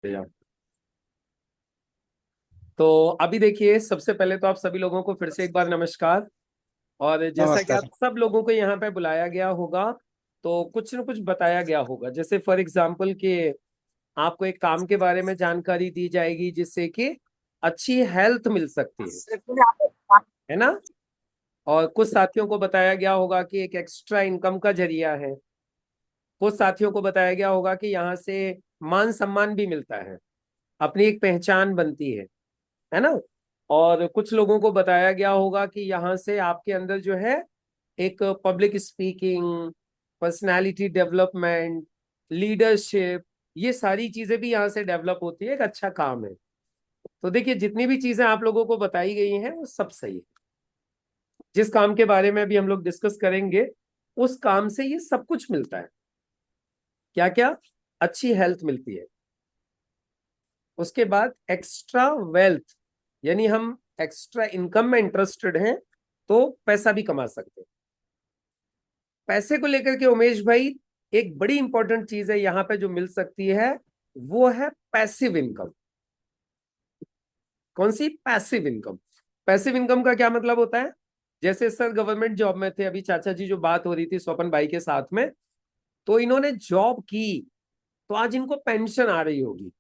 या। तो अभी देखिए, सबसे पहले तो आप सभी लोगों को फिर से एक बार नमस्कार। और जैसा कि नमस्कार। आप सब लोगों को यहाँ पे बुलाया गया होगा, तो कुछ न कुछ बताया गया होगा। जैसे फॉर एग्जाम्पल कि आपको एक काम के बारे में जानकारी दी जाएगी जिससे कि अच्छी हेल्थ मिल सकती है ना। और कुछ साथियों को बताया गया होगा कि एक एक्स्ट्रा इनकम का जरिया है। कुछ साथियों को बताया गया होगा कि यहाँ से मान सम्मान भी मिलता है, अपनी एक पहचान बनती है ना। और कुछ लोगों को बताया गया होगा कि यहाँ से आपके अंदर जो है एक public speaking, personality development, leadership, ये सारी चीजें भी यहाँ से डेवलप होती है। एक अच्छा काम है। तो देखिए, जितनी भी चीजें आप लोगों को बताई गई हैं वो सब सही है। जिस काम के बारे में अभी हम लोग डिस्कस करेंगे, उस काम से ये सब कुछ मिलता है। क्या क्या? अच्छी हेल्थ मिलती है। उसके बाद एक्स्ट्रा वेल्थ, यानी हम एक्स्ट्रा इनकम में इंटरेस्टेड हैं तो पैसा भी कमा सकते हैं। पैसे को लेकर के उमेश भाई, एक बड़ी इंपॉर्टेंट चीज है यहाँ पे जो मिल सकती है, वो है पैसिव इनकम। कौन सी? Passive income. पैसिव इनकम का क्या मतलब होता है? जैसे सर गवर्नमेंट जॉब में थे, अभी चाचा जी जो बात हो रही थी स्वपन भाई के साथ में, तो इन्होंने जॉब की तो आज इनको पेंशन आ रही होगी।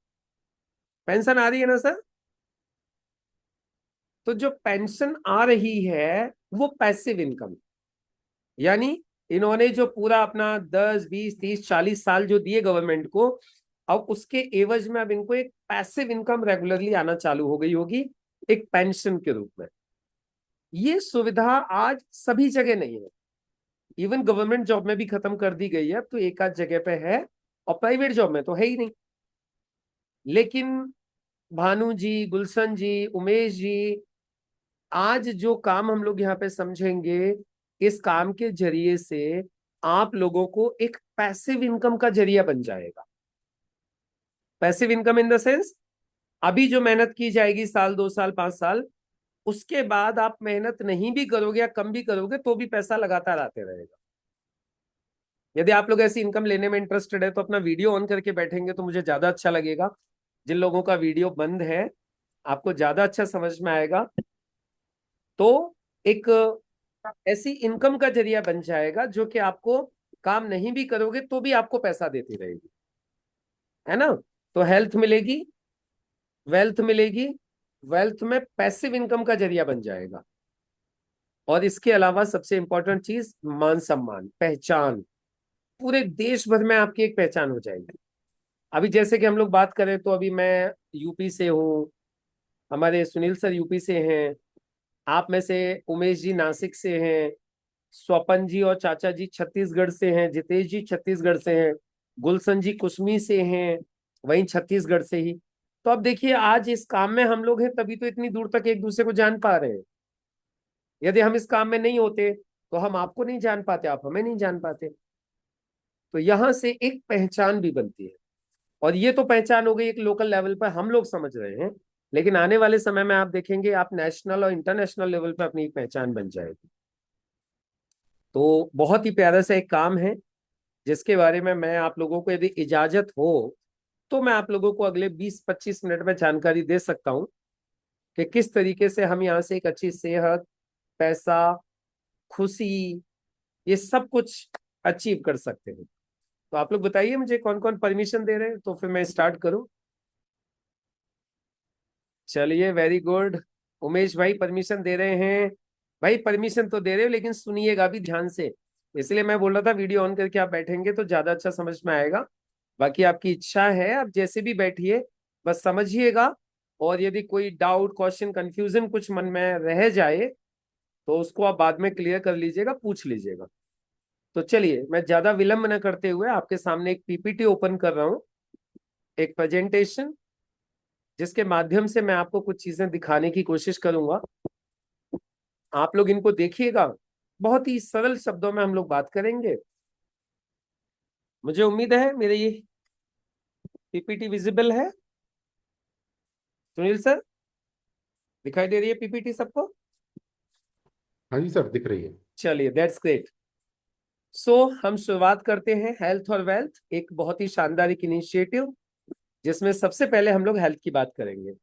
पेंशन आ रही है ना सर? तो जो पेंशन आ रही है वो पैसिव इनकम, यानी इन्होंने जो पूरा अपना 10 20 30 40 साल जो दिए गवर्नमेंट को, अब उसके एवज में अब इनको एक पैसिव इनकम रेगुलरली आना चालू हो गई होगी, एक पेंशन के रूप में। ये सुविधा आज सभी जगह नहीं है। इवन गवर्नमेंट जॉब में भी खत्म कर दी गई है, अब तो एक आध जगह पे है, और प्राइवेट जॉब में तो है ही नहीं। लेकिन भानु जी, गुलशन जी, उमेश जी, आज जो काम हम लोग यहाँ पे समझेंगे, इस काम के जरिए से आप लोगों को एक पैसिव इनकम का जरिया बन जाएगा। Passive income in the sense, अभी जो मेहनत की जाएगी साल 2 साल 5 साल, उसके बाद आप मेहनत नहीं भी करोगे या कम भी करोगे तो भी पैसा लगातार आते रहेगा। यदि आप लोग ऐसी इनकम लेने में इंटरेस्टेड है तो अपना वीडियो ऑन करके बैठेंगे तो मुझे ज्यादा अच्छा लगेगा। जिन लोगों का वीडियो बंद है, आपको ज्यादा अच्छा समझ में आएगा। तो एक ऐसी इनकम का जरिया बन जाएगा जो कि आपको काम नहीं भी करोगे तो भी आपको पैसा देती रहेगी, है ना। तो हेल्थ मिलेगी, वेल्थ मिलेगी, वेल्थ में पैसिव इनकम का जरिया बन जाएगा। और इसके अलावा सबसे इंपॉर्टेंट चीज, मान सम्मान, पहचान। पूरे देश भर में आपकी एक पहचान हो जाएगी। अभी जैसे कि हम लोग बात करें तो अभी मैं यूपी से हूँ, हमारे सुनील सर यूपी से हैं, आप में से उमेश जी नासिक से हैं, स्वपन जी और चाचा जी छत्तीसगढ़ से हैं, जितेश जी छत्तीसगढ़ से हैं, गुलशन जी कुसमी से हैं, वहीं छत्तीसगढ़ से ही। तो अब देखिए, आज इस काम में हम लोग हैं तभी तो इतनी दूर तक एक दूसरे को जान पा रहे हैं। यदि हम इस काम में नहीं होते तो हम आपको नहीं जान पाते, आप हमें नहीं जान पाते। तो यहां से एक पहचान भी बनती है। और ये तो पहचान हो गई एक लोकल लेवल पर, हम लोग समझ रहे हैं। लेकिन आने वाले समय में आप देखेंगे, आप नेशनल और इंटरनेशनल लेवल पर अपनी एक पहचान बन जाएगी। तो बहुत ही प्यारा सा एक काम है, जिसके बारे में मैं आप लोगों को, यदि इजाजत हो तो मैं आप लोगों को अगले 20 25 मिनट में जानकारी दे सकता हूं कि किस तरीके से हम यहाँ से एक अच्छी सेहत, पैसा, खुशी, ये सब कुछ अचीव कर सकते हैं। तो आप लोग बताइए मुझे कौन कौन परमिशन दे रहे हैं, तो फिर मैं स्टार्ट करूं। चलिए, वेरी गुड। उमेश भाई परमिशन दे रहे हैं। भाई परमिशन तो दे रहे हो लेकिन सुनिएगा भी ध्यान से। इसलिए मैं बोल रहा था वीडियो ऑन करके आप बैठेंगे तो ज्यादा अच्छा समझ में आएगा। बाकी आपकी इच्छा है, आप जैसे भी बैठिए, बस समझिएगा। और यदि कोई डाउट, क्वेश्चन, कंफ्यूजन कुछ मन में रह जाए तो उसको आप बाद में क्लियर कर लीजिएगा, पूछ लीजिएगा। तो चलिए, मैं ज्यादा विलंब न करते हुए आपके सामने एक पीपीटी ओपन कर रहा हूँ, एक प्रेजेंटेशन, जिसके माध्यम से मैं आपको कुछ चीजें दिखाने की कोशिश करूंगा। आप लोग इनको देखिएगा। बहुत ही सरल शब्दों में हम लोग बात करेंगे। मुझे उम्मीद है मेरे ये पीपीटी विजिबल है। सुनील सर, दिखाई दे रही है पीपीटी सबको? हाँ जी सर, दिख रही है। चलिए, दैट्स ग्रेट। सो हम शुरुआत करते हैं। हेल्थ और वेल्थ एक बहुत ही शानदार एक इनिशिएटिव, जिसमें सबसे पहले हम लोग हेल्थ की बात करेंगे।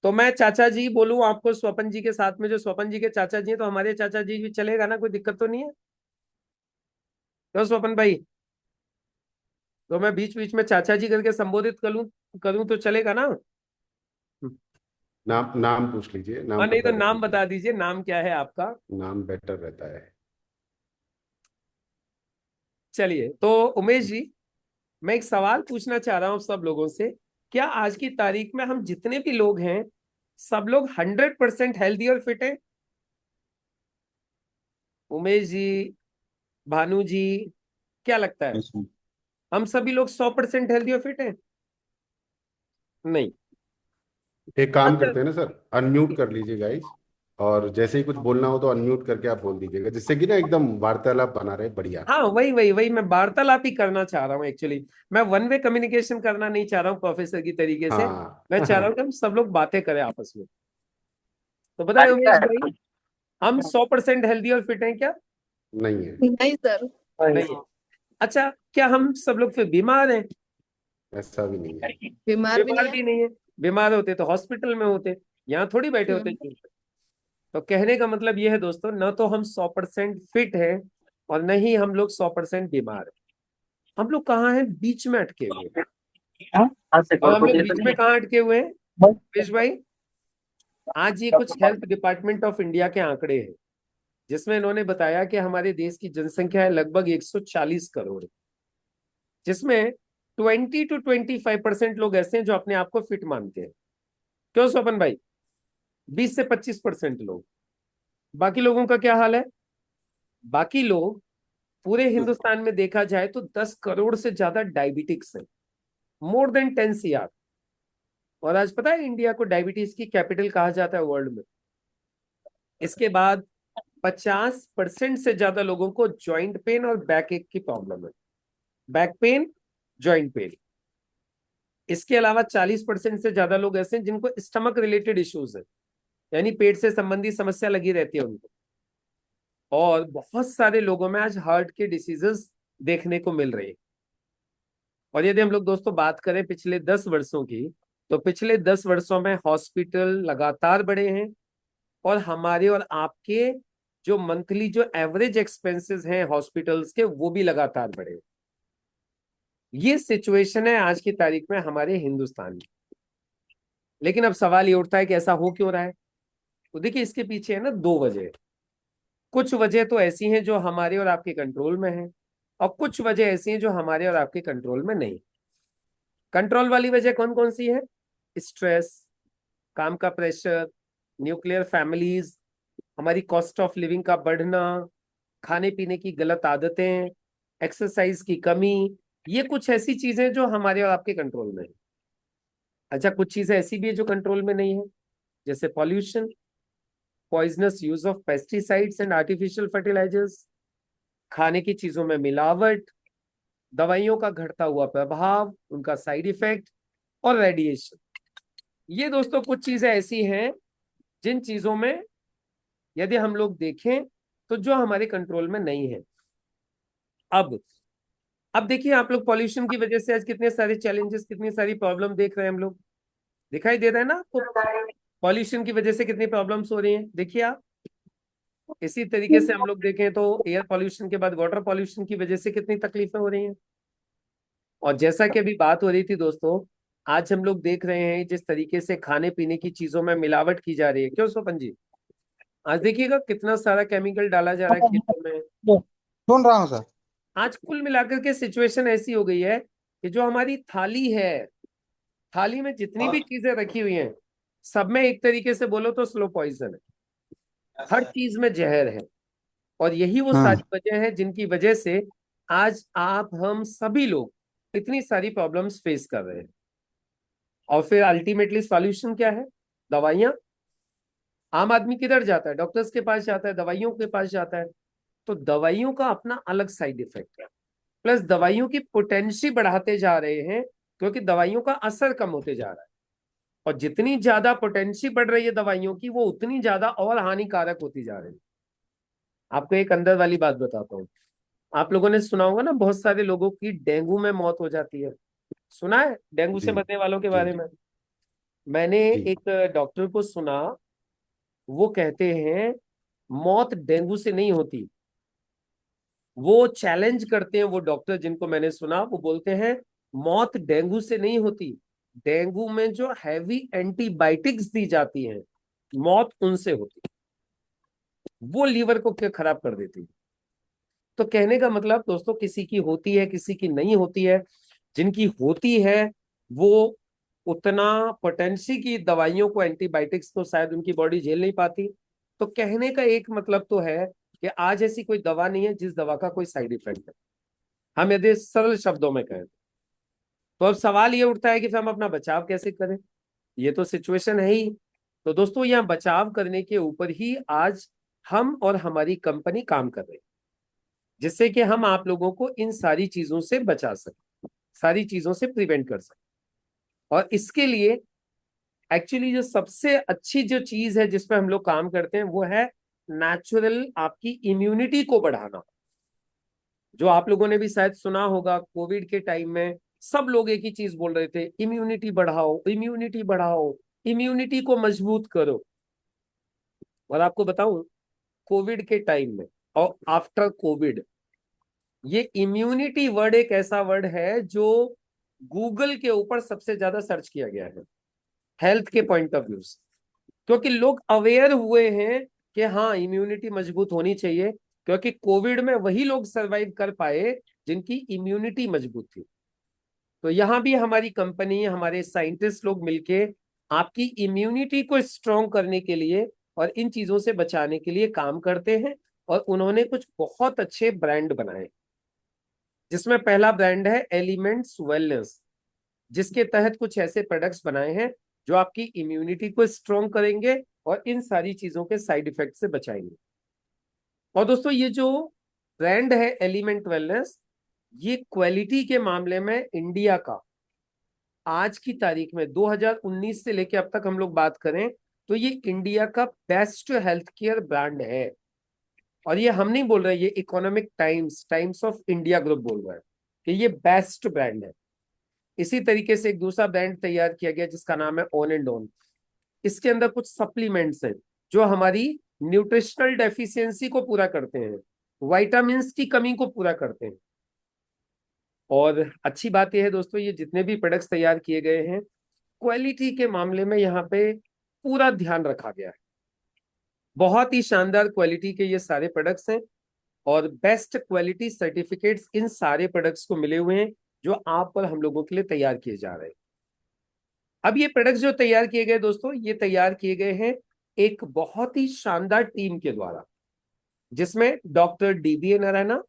तो मैं चाचा जी बोलूं आपको स्वपन जी के साथ में, जो स्वपन जी के चाचा जी हैं, तो हमारे चाचा जी भी चलेगा ना, कोई दिक्कत तो नहीं है? तो स्वपन भाई, तो मैं बीच बीच में चाचा जी करके संबोधित करूं करूं तो चलेगा ना? नाम नाम पूछ लीजिए, नाम और नहीं पता तो कर नाम लीजिए। बता दीजिए, नाम क्या है आपका? नाम बेटर रहता है। चलिए, तो उमेश जी, मैं एक सवाल पूछना चाह रहा हूं सब लोगों से। क्या आज की तारीख में हम जितने भी लोग हैं, सब लोग 100% हेल्दी और फिट हैं? उमेश जी, भानु जी, क्या लगता है? हम सभी लोग 100% हेल्दी और फिट हैं? नहीं। एक काम अच्छा। करते हैं ना सर, अनम्यूट कर लीजिए गाइस। और जैसे ही कुछ बोलना हो तो अनम्यूट करके आप बोल दीजिएगा, जिससे कि ना एकदम वार्तालाप बना रहे बढ़िया। हाँ, वही वही वही मैं वार्तालाप ही करना चाह रहा हूँ एक्चुअली। मैं वन वे कम्युनिकेशन करना नहीं चाह रहा हूँ प्रोफेसर की तरीके से। हाँ। मैं चाह रहा हूँ कि हम सब लोग बातें करें आपस में। तो बताए उमेश भाई, हम 100% हेल्दी और फिट हैं क्या? नहीं है। नहीं सर। नहीं है। अच्छा, क्या हम सब लोग फिर बीमार हैं? ऐसा भी नहीं है। बीमार भी बीमार नहीं है। भी नहीं है। बीमार होते तो हॉस्पिटल में होते, यहाँ थोड़ी बैठे होते। हम्म। तो कहने का मतलब ये है दोस्तों, न तो हम 100% फिट हैं और न ही हम लोग 100% बीमार हैं। हम लोग कहाँ हैं? बीच में अटके हुए हैं। और हम लोग बीच में कहाँ अटके हुए हैं रमेश भाई? आज ये कुछ हेल्थ डिपार्टमेंट ऑफ इंडिया के आंकड़े हैं, जिसमें इन्होंने बताया कि हमारे देश की जनसंख्या है लगभग 140 करोड़, जिसमें 20 to 25% लोग ऐसे हैं जो अपने आप को फिट मानते हैं। क्यों स्वपन भाई? 20 से 25% लोग। बाकी लोगों का क्या हाल है? बाकी लोग, पूरे हिंदुस्तान में देखा जाए तो 10 करोड़ से ज्यादा डायबिटिक्स है, more than 10 CR। और आज पता है इंडिया को डायबिटीज की कैपिटल कहा जाता है वर्ल्ड में। इसके बाद 50% से ज्यादा लोगों को जॉइंट पेन और बैक एक की प्रॉब्लम है। Back pain, joint pain. इसके अलावा 40% से ज्यादा लोग ऐसे हैं जिनको स्टमक रिलेटेड इश्यूज है, यानी पेट से संबंधी समस्या लगी रहती है उनको। और बहुत सारे लोगों में आज हार्ट के डिसीजेस देखने को मिल रही है। और यदि हम लोग दोस्तों बात करें पिछले 10 वर्षों की, तो पिछले 10 वर्षों में हॉस्पिटल लगातार बढ़े हैं। और हमारे और आपके जो मंथली जो एवरेज एक्सपेंसेस हैं हॉस्पिटल्स के, वो भी लगातार बढ़े हैं। ये सिचुएशन है आज की तारीख में हमारे हिंदुस्तान में। लेकिन अब सवाल ये उठता है कि ऐसा हो क्यों रहा है? तो देखिए, इसके पीछे है ना दो वजह। कुछ वजह तो ऐसी हैं जो हमारे और आपके कंट्रोल में है, और कुछ वजह ऐसी हैं जो हमारे और आपके कंट्रोल में नहीं। कंट्रोल वाली वजह कौन कौन सी है? स्ट्रेस, काम का प्रेशर, न्यूक्लियर फैमिलीज, हमारी कॉस्ट ऑफ लिविंग का बढ़ना, खाने पीने की गलत आदतें, एक्सरसाइज की कमी। ये कुछ ऐसी चीजें जो हमारे और आपके कंट्रोल में है। अच्छा, कुछ चीजें ऐसी भी है जो कंट्रोल में नहीं है, जैसे pollution, poisonous use of pesticides and artificial fertilizers, खाने की चीजों में मिलावट, दवाइयों का घटता हुआ प्रभाव, उनका साइड इफेक्ट, और रेडिएशन। ये दोस्तों कुछ चीजें ऐसी हैं जिन चीजों में यदि हम लोग देखें तो जो हमारे कंट्रोल में नहीं है। अब अब देखिए, आप लोग पॉल्यूशन की वजह से आज कितने सारे चैलेंजेस, कितनी सारी प्रॉब्लम देख रहे हैं हम लोग। दिखाई दे रहा है ना आपको? पॉल्यूशन की वजह से कितनी प्रॉब्लम्स हो रही हैं, देखिए आप। इसी तरीके से हम लोग देखें तो एयर पॉल्यूशन के बाद वाटर पॉल्यूशन की वजह से कितनी तकलीफें हो रही हैं। और जैसा कि अभी बात हो रही थी दोस्तों, आज हम लोग देख रहे हैं जिस तरीके से खाने पीने की चीजों में मिलावट की जा रही है। क्यों स्वपन जी? आज देखिएगा कितना सारा केमिकल डाला जा रहा है खेतों में। सुन रहा हूँ सर। आज कुल मिलाकर के सिचुएशन ऐसी हो गई है कि जो हमारी थाली है, थाली में जितनी भी चीजें रखी हुई हैं, सब में एक तरीके से बोलो तो स्लो पॉइजन है। हर चीज में जहर है। और यही वो सारी वजह है जिनकी वजह से आज आप हम सभी लोग इतनी सारी प्रॉब्लम्स फेस कर रहे हैं। और फिर अल्टीमेटली सॉल्यूशन क्या है? दवाइयां। आम आदमी किधर जाता है? डॉक्टर्स के पास जाता है, दवाइयों के पास जाता है। तो दवाइयों का अपना अलग साइड इफेक्ट है, प्लस दवाइयों की पोटेंसी बढ़ाते जा रहे हैं, क्योंकि दवाइयों का असर कम होते जा रहा है। और जितनी ज्यादा पोटेंसी बढ़ रही है दवाइयों की, वो उतनी ज्यादा और हानिकारक होती जा रही है। आपको एक अंदर वाली बात बताता हूँ। आप लोगों ने सुना होगा ना, बहुत सारे लोगों की डेंगू में मौत हो जाती है। सुना है डेंगू से जी मरने वालों के जी बारे जी में? मैंने जी। एक डॉक्टर को सुना, वो कहते हैं मौत डेंगू से नहीं होती। वो चैलेंज करते हैं, वो डॉक्टर जिनको मैंने सुना वो बोलते हैं मौत डेंगू से नहीं होती, डेंगू में जो हैवी एंटीबायोटिक्स दी जाती हैं मौत उनसे होती है। वो लीवर को क्या खराब कर देती है। तो कहने का मतलब दोस्तों, किसी की होती है किसी की नहीं होती है। जिनकी होती है वो उतना पोटेंसी की दवाइयों को, एंटीबायोटिक्स को शायद उनकी बॉडी झेल नहीं पाती। तो कहने का एक मतलब तो है कि आज ऐसी कोई दवा नहीं है जिस दवा का कोई साइड इफेक्ट है, हम यदि सरल शब्दों में कहें। तो अब सवाल ये उठता है कि फिर हम अपना बचाव कैसे करें। ये तो सिचुएशन है ही। तो दोस्तों, यहाँ बचाव करने के ऊपर ही आज हम और हमारी कंपनी काम कर रही है, जिससे कि हम आप लोगों को इन सारी चीजों से बचा सकें, सारी चीजों से प्रिवेंट कर सकें। और इसके लिए एक्चुअली जो सबसे अच्छी जो चीज है जिस पे हम लोग काम करते हैं वो है नेचुरल आपकी इम्यूनिटी को बढ़ाना। जो आप लोगों ने भी शायद सुना होगा, कोविड के टाइम में सब लोग एक ही चीज बोल रहे थे, इम्यूनिटी बढ़ाओ, इम्यूनिटी बढ़ाओ, इम्यूनिटी को मजबूत करो। और आपको बताऊं, कोविड के टाइम में और आफ्टर कोविड, ये इम्यूनिटी वर्ड एक ऐसा वर्ड है जो गूगल के ऊपर सबसे ज्यादा सर्च किया गया है हेल्थ के पॉइंट ऑफ व्यू से। क्योंकि लोग अवेयर हुए हैं कि हाँ, इम्यूनिटी मजबूत होनी चाहिए, क्योंकि कोविड में वही लोग सरवाइव कर पाए जिनकी इम्यूनिटी मजबूत थी। तो यहां भी हमारी कंपनी, हमारे साइंटिस्ट लोग मिलके आपकी इम्यूनिटी को स्ट्रॉन्ग करने के लिए और इन चीजों से बचाने के लिए काम करते हैं। और उन्होंने कुछ बहुत अच्छे ब्रांड बनाए, जिसमें पहला ब्रांड है एलिमेंट्स वेलनेस, जिसके तहत कुछ ऐसे प्रोडक्ट्स बनाए हैं जो आपकी इम्यूनिटी को स्ट्रॉन्ग करेंगे और इन सारी चीजों के साइड इफेक्ट से बचाएंगे। और दोस्तों, ये जो ब्रांड है एलिमेंट वेलनेस, ये क्वालिटी के मामले में इंडिया का आज की तारीख में 2019 से लेके अब तक हम लोग बात करें तो ये इंडिया का बेस्ट हेल्थ केयर ब्रांड है। और ये हम नहीं बोल रहे, ये economic times, times of India group बोल रहा है कि ये बेस्ट ब्रांड है। इसी तरीके से एक दूसरा ब्रांड तैयार किया गया जिसका नाम है ऑन एंड ऑन। इसके अंदर कुछ सप्लीमेंट्स हैं जो हमारी न्यूट्रिशनल डेफिशिएंसी को पूरा करते हैं, विटामिन्स की कमी को पूरा करते हैं। और अच्छी बात यह है दोस्तों, ये जितने भी प्रोडक्ट्स तैयार किए गए हैं, क्वालिटी के मामले में यहाँ पे पूरा ध्यान रखा गया है। बहुत ही शानदार क्वालिटी के ये सारे प्रोडक्ट्स हैं और बेस्ट क्वालिटी सर्टिफिकेट्स इन सारे प्रोडक्ट्स को मिले हुए हैं जो आप और हम लोगों के लिए तैयार किए जा रहे हैं। अब ये प्रोडक्ट्स जो तैयार किए गए दोस्तों, ये तैयार किए गए हैं एक बहुत ही शानदार टीम के द्वारा, जिसमें डॉक्टर डीबीए नारायणा,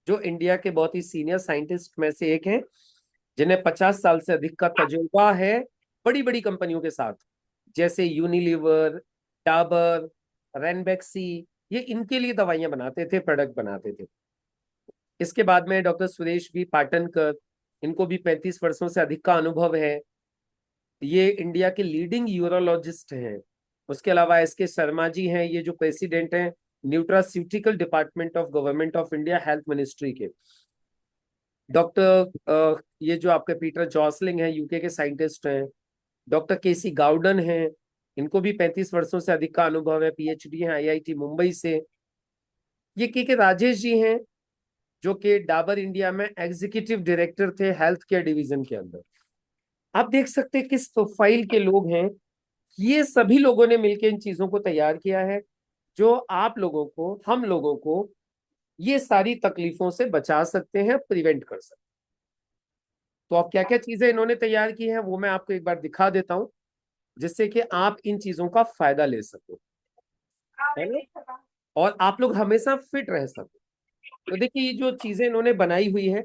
जो इंडिया के बहुत ही सीनियर साइंटिस्ट में से एक हैं, जिन्हें 50 साल से अधिक का तजुर्बा है बड़ी बड़ी कंपनियों के साथ, जैसे यूनिलीवर, डाबर, रेनबेक्सी, ये इनके लिए दवाइयां बनाते थे, प्रोडक्ट बनाते थे। इसके बाद में डॉक्टर सुरेश बी पाटनकर, इनको भी 35 वर्षों से अधिक का अनुभव है, ये इंडिया के लीडिंग यूरोलॉजिस्ट हैं। उसके अलावा एस के शर्मा जी हैं, ये जो प्रेसिडेंट हैं nutraceutical department of government of India health ministry के। डॉक्टर ये जो आपके पीटर जॉसलिंग है, यूके के साइंटिस्ट हैं। डॉक्टर केसी गाउडन हैं, इनको भी 35 वर्षों से अधिक का अनुभव है, पीएचडी है आईआईटी मुंबई से। ये के राजेश जी हैं, जो कि डाबर इंडिया में एग्जीक्यूटिव डायरेक्टर थे हेल्थ केयर डिवीजन के अंदर। आप देख सकते हैं किस प्रोफाइल के लोग हैं। ये सभी लोगों ने मिलकर इन चीजों को तैयार किया है जो आप लोगों को, हम लोगों को ये सारी तकलीफों से बचा सकते हैं, प्रिवेंट कर सकते हैं। तो अब क्या क्या चीजें इन्होंने तैयार की हैं वो मैं आपको एक बार दिखा देता हूं, जिससे कि आप इन चीजों का फायदा ले सको, है ना? और आप लोग हमेशा फिट रह सको। तो देखिए, ये जो चीजें इन्होंने बनाई हुई है,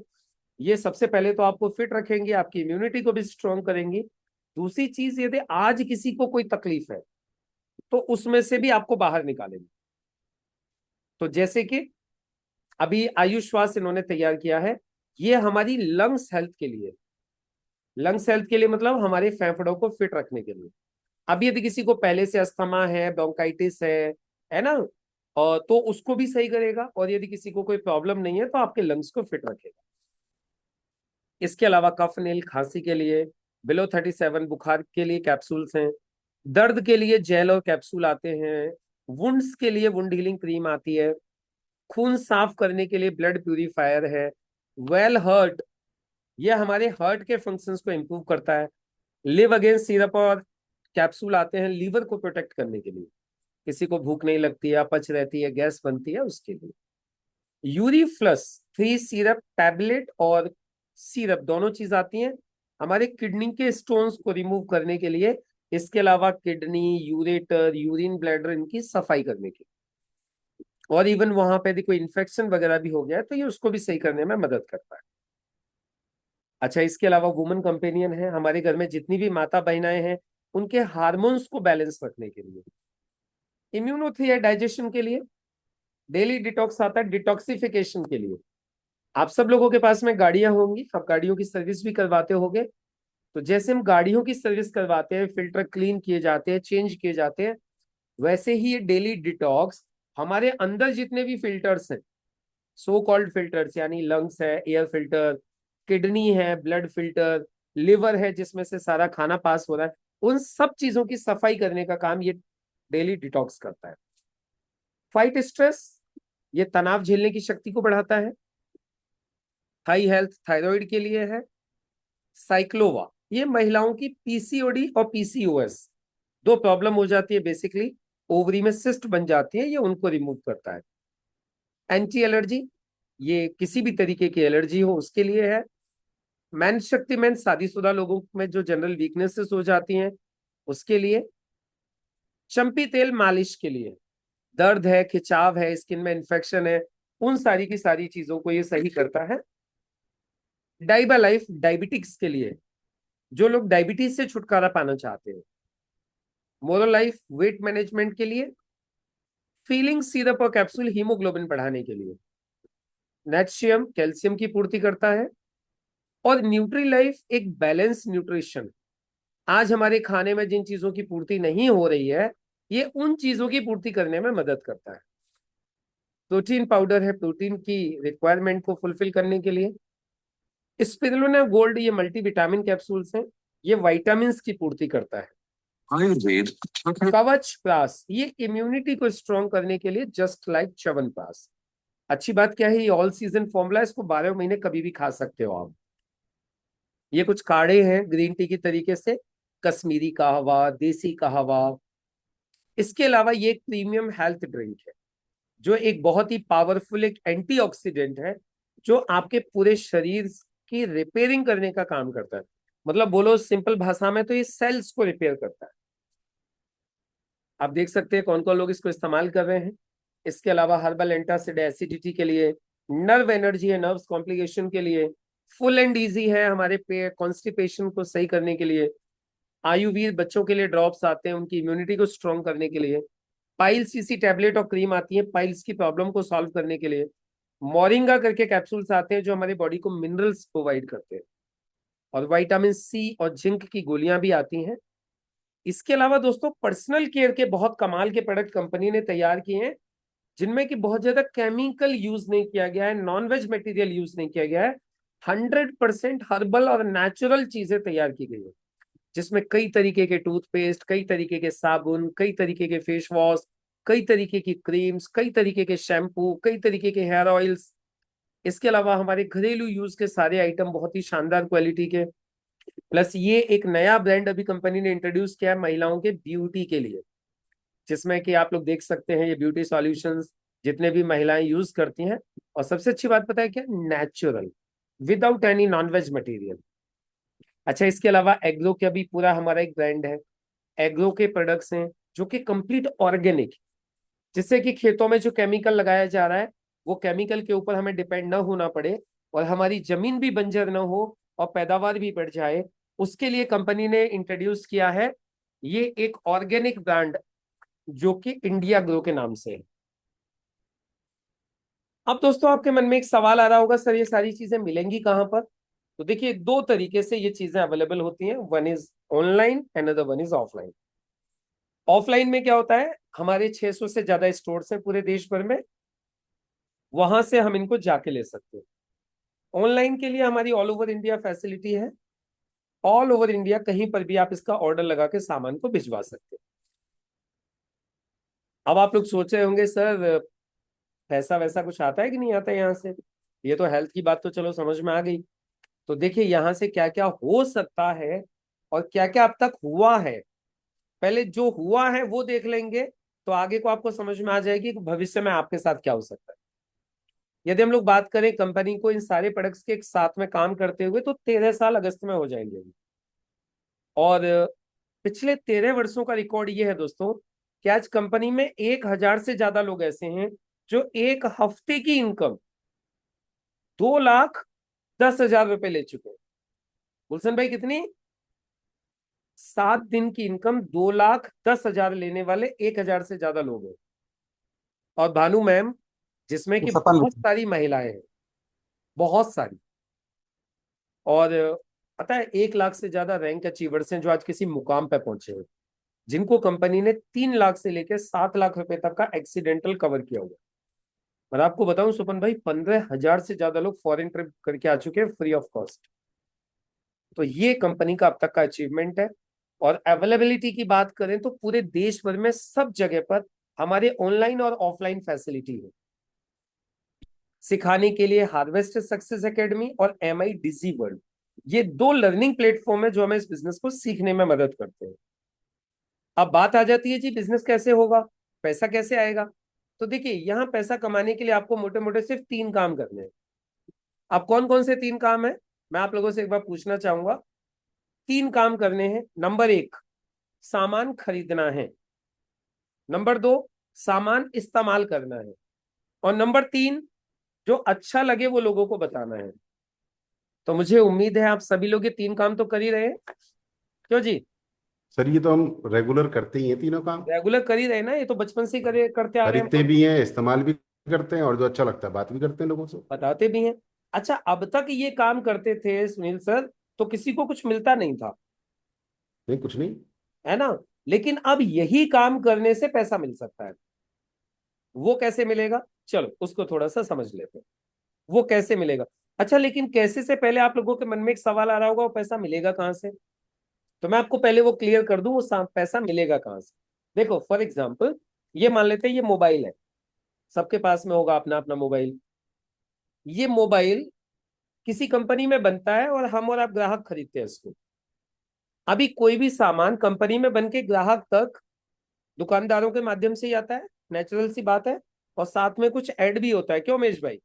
ये सबसे पहले तो आपको फिट रखेंगे, आपकी इम्यूनिटी को भी स्ट्रॉन्ग करेंगी। दूसरी चीज, यदि आज किसी को कोई तकलीफ है तो उसमें से भी आपको बाहर निकालेंगे। तो जैसे कि अभी आयुष श्वास इन्होंने तैयार किया है, ये हमारी लंग्स हेल्थ के लिए, लंग्स हेल्थ के लिए मतलब हमारे फेफड़ों को फिट रखने के लिए। अब यदि किसी को पहले से अस्थमा है, ब्रोंकाइटिस है ना, और तो उसको भी सही करेगा। और यदि किसी को कोई प्रॉब्लम नहीं है तो आपके लंग्स को फिट रखेगा। इसके अलावा कफ नील खांसी के लिए, बिलो 37 बुखार के लिए कैप्सूल्स हैं, दर्द के लिए जेल और कैप्सूल आते हैं, वुंड्स के लिए वुंड हीलिंग क्रीम आती है, खून साफ करने के लिए ब्लड प्यूरिफायर है, वेल हर्ट, ये हमारे हार्ट के फंक्शंस को इंप्रूव करता है, लिव अगेंस्ट सिरप और कैप्सूल आते हैं लीवर को प्रोटेक्ट करने के लिए, किसी को भूख नहीं लगती है, अपच रहती है, गैस बनती है, उसके लिए। यूरीफ्लस 3 सिरप टैबलेट और सिरप दोनों चीज आती हैं हमारे किडनी के स्टोन्स को रिमूव करने के लिए, इसके अलावा किडनी, यूरेटर, यूरिन ब्लैडर, इनकी सफाई करने के लिए। और इवन वहां पे यदि कोई इन्फेक्शन वगैरह भी हो गया है तो ये उसको भी सही करने में मदद करता है। अच्छा, इसके अलावा वुमेन कंपेनियन है, हमारे घर में जितनी भी माता बहनाएं हैं उनके हार्मोन्स को बैलेंस रखने के लिए। इम्यूनोथ्री है डाइजेशन के लिए। डेली डिटॉक्स आता है डिटॉक्सिफिकेशन के लिए। आप सब लोगों के पास में गाड़ियां होंगी, आप गाड़ियों की सर्विस भी करवाते होगे, तो जैसे हम गाड़ियों की सर्विस करवाते हैं, फिल्टर क्लीन किए जाते हैं, चेंज किए जाते हैं, वैसे ही ये डेली डिटॉक्स हमारे अंदर जितने भी फिल्टर्स हैं, सो कॉल्ड फिल्टर्स, यानी लंग्स है, एयर फिल्टर, किडनी है, ब्लड फिल्टर, लिवर है जिसमें से सारा खाना पास हो रहा है, उन सब चीजों की सफाई करने का काम ये डेली डिटॉक्स करता है। फाइट स्ट्रेस, ये तनाव झेलने की शक्ति को बढ़ाता है। हाई हेल्थ थायराइड के लिए है। साइक्लोवा, ये महिलाओं की पीसीओडी और पीसीओएस, दो प्रॉब्लम हो जाती है बेसिकली, ओवरी में सिस्ट बन जाती है, ये उनको रिमूव करता है। एंटी एलर्जी, ये किसी भी तरीके की एलर्जी हो उसके लिए है। मैन शक्ति मैन, शादीशुदा लोगों में जो जनरल वीकनेसेस हो जाती हैं उसके लिए। चंपी तेल मालिश के लिए, दर्द है, खिंचाव है, स्किन में इन्फेक्शन है, उन सारी की सारी चीजों को ये सही करता है। डाइबा लाइफ, डायबिटिक्स के लिए, जो लोग डायबिटीज से छुटकारा पाना चाहते हैं। मोरो लाइफ, वेट मैनेजमेंट के लिए। फीलिंग सिरप और कैप्सूल, हीमोग्लोबिन बढ़ाने के लिए। नेट्शियम, कैल्शियम की पूर्ति करता है। और न्यूट्री लाइफ एक बैलेंस न्यूट्रिशन, आज हमारे खाने में जिन चीजों की पूर्ति नहीं हो रही है, ये उन चीजों की पूर्ति करने में मदद करता है। प्रोटीन पाउडर है, प्रोटीन की रिक्वायरमेंट को फुलफिल करने के लिए। स्पिरुलिना गोल्ड, ये मल्टीविटामिन कैप्सूल्स हैं, ये विटामिन की पूर्ति करता है। आयुर्वेद कवच प्लास, ये इम्यूनिटी को स्ट्रॉन्ग करने के लिए, जस्ट लाइक च्यवनप्राश। अच्छी बात क्या है, ये ऑल सीजन फॉर्मूला, इसको 12 महीने कभी भी खा सकते हो आप। ये कुछ काढ़े हैं ग्रीन टी की तरीके से, कश्मीरी कहवा, देसी कहवा। इसके अलावा ये एक प्रीमियम हेल्थ ड्रिंक है, जो एक बहुत ही पावरफुल एक एंटीऑक्सीडेंट है, जो आपके पूरे शरीर की रिपेयरिंग करने का काम करता है। मतलब बोलो सिंपल भाषा में तो ये सेल्स को रिपेयर करता है। आप देख सकते हैं कौन कौन लोग इसको इस्तेमाल कर रहे हैं। इसके अलावा हर्बल एंटासिड एसिडिटी के लिए, नर्व एनर्जी है नर्व्स कॉम्प्लिकेशन के लिए, फुल एंड इजी है हमारे पे कॉन्स्टिपेशन को सही करने के लिए, आयुर्वेद बच्चों के लिए ड्रॉप्स आते हैं उनकी इम्यूनिटी को स्ट्रॉन्ग करने के लिए, पाइल्स सीसी टैबलेट और क्रीम आती है पाइल्स की प्रॉब्लम को सॉल्व करने के लिए, मोरिंगा करके कैप्सूल्स आते हैं जो हमारे बॉडी को मिनरल्स प्रोवाइड करते हैं, और विटामिन सी और जिंक की गोलियां भी आती हैं। इसके अलावा दोस्तों पर्सनल केयर के बहुत कमाल के प्रोडक्ट कंपनी ने तैयार किए हैं, जिनमें कि बहुत ज्यादा केमिकल यूज नहीं किया गया है, नॉन वेज मटेरियल यूज नहीं किया गया है, 100% हर्बल और नेचुरल चीजें तैयार की गई है, जिसमें कई तरीके के टूथपेस्ट, कई तरीके के साबुन, कई तरीके के फेस वॉश, कई तरीके की क्रीम्स, कई तरीके के शैम्पू, कई तरीके के हेयर ऑयल्स। इसके अलावा हमारे घरेलू यूज के सारे आइटम बहुत ही शानदार क्वालिटी के। प्लस ये एक नया ब्रांड अभी कंपनी ने इंट्रोड्यूस किया है महिलाओं के ब्यूटी के लिए, जिसमें कि आप लोग देख सकते हैं ये ब्यूटी सॉल्यूशंस जितने भी महिलाएं यूज करती हैं, और सबसे अच्छी बात पता है क्या, natural, without any non veg material. अच्छा, इसके अलावा एग्रो का भी पूरा हमारा एक ब्रांड है, एग्रो के प्रोडक्ट्स हैं जो कि कंप्लीट ऑर्गेनिक, जिससे कि खेतों में जो केमिकल लगाया जा रहा है वो केमिकल के ऊपर हमें डिपेंड ना होना पड़े, और हमारी जमीन भी बंजर ना हो और पैदावार भी बढ़ जाए, उसके लिए कंपनी ने इंट्रोड्यूस किया है ये एक ऑर्गेनिक ब्रांड जो कि इंडिया ग्रो के नाम से है। अब दोस्तों आपके मन में एक सवाल आ रहा होगा, सर ये सारी चीजें मिलेंगी कहां पर? तो देखिए, दो तरीके से ये चीजें अवेलेबल होती हैं, one is online, another one is offline. Offline में क्या होता है, हमारे 600 से ज्यादा स्टोर्स हैं पूरे देश भर में, वहां से हम इनको जाके ले सकते हैं। ऑनलाइन के लिए हमारी ऑल ओवर इंडिया फैसिलिटी है। ऑल ओवर इंडिया कहीं पर भी आप इसका ऑर्डर लगा के सामान को भिजवा सकते हैं। अब आप लोग सोच रहे होंगे सर पैसा वैसा कुछ आता है कि नहीं आता है यहाँ से। ये तो हेल्थ की बात तो चलो समझ में आ गई। तो देखिए यहाँ से क्या क्या हो सकता है और क्या क्या अब तक हुआ है। पहले जो हुआ है वो देख लेंगे, तो आगे को आपको समझ में आ जाएगी कि भविष्य में आपके साथ क्या हो सकता है। यदि हम लोग बात करें कंपनी को इन सारे प्रोडक्ट्स के एक साथ में काम करते हुए, तो 13 साल अगस्त में हो जाएंगे। और पिछले 13 वर्षों का रिकॉर्ड ये है दोस्तों कि आज कंपनी में 1,000 से ज्यादा लोग ऐसे हैं जो एक हफ्ते की इनकम 2,10,000 रुपए ले चुके हैं। गुलशन भाई कितनी? 7 दिन की इनकम 2,10,000 लेने वाले 1,000 से ज्यादा लोग हैं। और भानु मैम, जिसमें कि सपन बहुत सारी महिलाएं हैं, बहुत सारी। और पता है 1 लाख से ज्यादा रैंक अचीवर्स हैं जो आज किसी मुकाम पे पहुंचे हैं, जिनको कंपनी ने 3 लाख से लेकर 7 लाख रुपए तक का एक्सीडेंटल कवर किया हुआ। और आपको बताऊं सुपन भाई, 15,000 से ज्यादा लोग फॉरेन ट्रिप करके आ चुके हैं फ्री ऑफ कॉस्ट। तो ये कंपनी का अब तक का अचीवमेंट है। और अवेलेबिलिटी की बात करें तो पूरे देश भर में सब जगह पर हमारे ऑनलाइन और ऑफलाइन फैसिलिटी है। सिखाने के लिए हार्वेस्ट सक्सेस एकेडमी और MI डिजी वर्ल्ड, ये 2 लर्निंग प्लेटफॉर्म है जो हमें इस बिजनेस को सीखने में मदद करते हैं। अब बात आ जाती है जी बिजनेस कैसे होगा, पैसा कैसे आएगा। तो देखिए यहाँ पैसा कमाने के लिए आपको मोटे मोटे सिर्फ 3 काम करने हैं। अब कौन कौन से 3 काम है, मैं आप लोगों से एक बार पूछना चाहूंगा। 3 काम करने हैं। नंबर 1, सामान खरीदना है। नंबर 2, सामान इस्तेमाल करना है। और नंबर 3, जो अच्छा लगे वो लोगों को बताना है। तो मुझे उम्मीद है आप सभी लोग ये 3 काम तो कर ही रहे हैं, क्यों जी? सर ये तो हम रेगुलर करते ही हैं तीनों काम। रेगुलर कर ही रहे ना, ये तो बचपन से ही करे करते आ रहे हैं हम खरीदते लोग। भी हैं, इस्तेमाल भी करते हैं, और जो अच्छा लगता है बात भी करते हैं लोगों से। बताते भी हैं। अच्छा, अब तक ये काम करते थे सुनील सर, तो किसी को कुछ मिलता नहीं था, नहीं, कुछ नहीं। है ना। लेकिन अब यही काम करने से पैसा मिल सकता है। वो कैसे मिलेगा, चलो उसको थोड़ा सा समझ लेते हैं। वो कैसे मिलेगा? अच्छा, लेकिन कैसे से पहले आप लोगों के मन में एक सवाल आ रहा होगा, वो पैसा मिलेगा कहां से। तो मैं आपको पहले वो क्लियर कर दूं, वो पैसा मिलेगा कहां से। देखो फॉर एग्जाम्पल, ये मान लेते हैं ये मोबाइल है, सबके पास में होगा अपना अपना मोबाइल। ये मोबाइल किसी कंपनी में बनता है और हम और आप ग्राहक खरीदते हैं इसको। अभी कोई भी सामान कंपनी में बन के ग्राहक तक दुकानदारों के माध्यम से ही आता है, नेचुरल सी बात है। और साथ में कुछ ऐड भी होता है, क्यों उमेश भाई?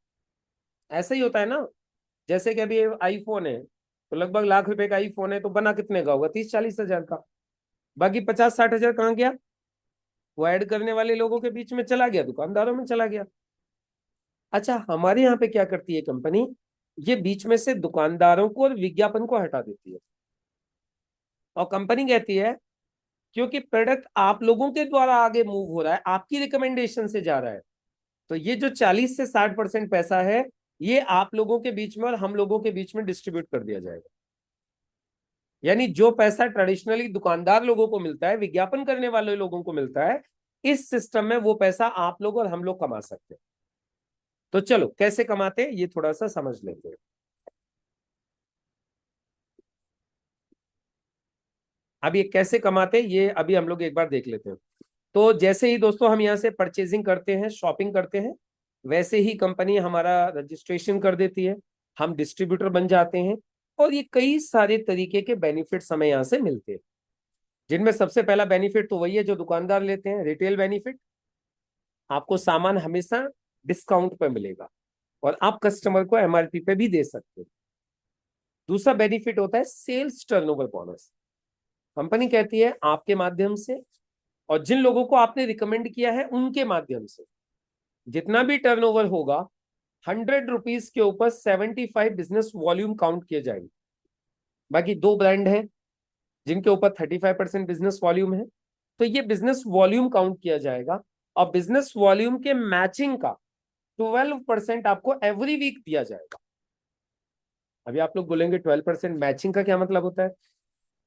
ऐसा ही होता है ना। जैसे कि अभी आईफोन है, तो लगभग लाख रुपए का आईफोन है, तो बना कितने का होगा? 30-40 हजार का। बाकी 50-60 हजार कहाँ गया? वो ऐड करने वाले लोगों के बीच में चला गया, दुकानदारों में चला गया। अच्छा, हमारे यहाँ पे क्या करती है कंपनी, ये बीच में से दुकानदारों को और विज्ञापन को हटा देती है। और कंपनी कहती है क्योंकि प्रोडक्ट आप लोगों के द्वारा आगे मूव हो रहा है, आपकी रिकमेंडेशन से जा रहा है, तो ये जो 40 से 60% पैसा है, ये आप लोगों के बीच में और हम लोगों के बीच में डिस्ट्रीब्यूट कर दिया जाएगा। यानी जो पैसा ट्रेडिशनली दुकानदार लोगों को मिलता है, विज्ञापन करने वाले लोगों को मिलता है, इस सिस्टम में वो पैसा आप लोग और हम लोग कमा सकते हैं। तो चलो कैसे कमाते हैं ये थोड़ा सा समझ लेते हैं। अब ये कैसे कमाते हैं ये अभी हम लोग एक बार देख लेते हैं। तो जैसे ही दोस्तों हम यहाँ से परचेजिंग करते हैं, शॉपिंग करते हैं, वैसे ही कंपनी हमारा रजिस्ट्रेशन कर देती है, हम डिस्ट्रीब्यूटर बन जाते हैं। और ये कई सारे तरीके के बेनिफिट्स हमें यहाँ से मिलते हैं, जिनमें सबसे पहला बेनिफिट तो वही है जो दुकानदार लेते हैं, रिटेल बेनिफिट। आपको सामान हमेशा डिस्काउंट पे मिलेगा और आप कस्टमर को MRP पे भी दे सकते हैं। दूसरा बेनिफिट होता है सेल्स टर्नओवर बोनस। कंपनी कहती है आपके माध्यम से और जिन लोगों को आपने रिकमेंड किया है उनके माध्यम से जितना भी टर्नओवर होगा, 100 रुपीज के ऊपर 75 बिजनेस वॉल्यूम काउंट किए जाएंगे। बाकी 2 ब्रांड हैं जिनके ऊपर 35% बिजनेस वॉल्यूम है, तो ये बिजनेस वॉल्यूम काउंट किया जाएगा। और बिजनेस वॉल्यूम के मैचिंग का 12% आपको एवरी वीक दिया जाएगा। अभी आप लोग बोलेंगे 12% मैचिंग का क्या मतलब होता है?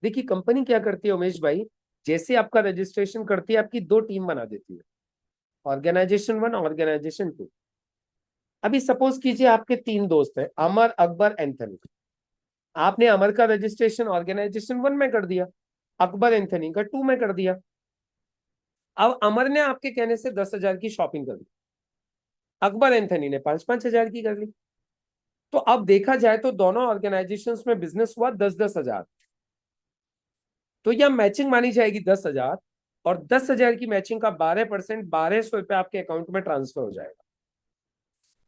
देखिए कंपनी क्या करती है उमेश भाई, जैसे आपका रजिस्ट्रेशन करती है, आपकी 2 टीम बना देती है, ऑर्गेनाइजेशन 1, ऑर्गेनाइजेशन 2। अभी सपोज कीजिए आपके 3 दोस्त हैं, अमर, अकबर, एंथनी। आपने अमर का रजिस्ट्रेशन ऑर्गेनाइजेशन 1 में कर दिया, अकबर एंथनी का 2 में कर दिया। अब अमर ने आपके कहने से 10,000 की शॉपिंग कर ली, अकबर एंथनी ने 5-5 हजार की कर ली। तो अब देखा जाए तो दोनों ऑर्गेनाइजेशंस में बिजनेस हुआ 10-10 हजार। तो यह मैचिंग मानी जाएगी 10,000, और 10,000 की मैचिंग का 12%, 1,200 रुपये आपके अकाउंट में ट्रांसफर हो जाएगा।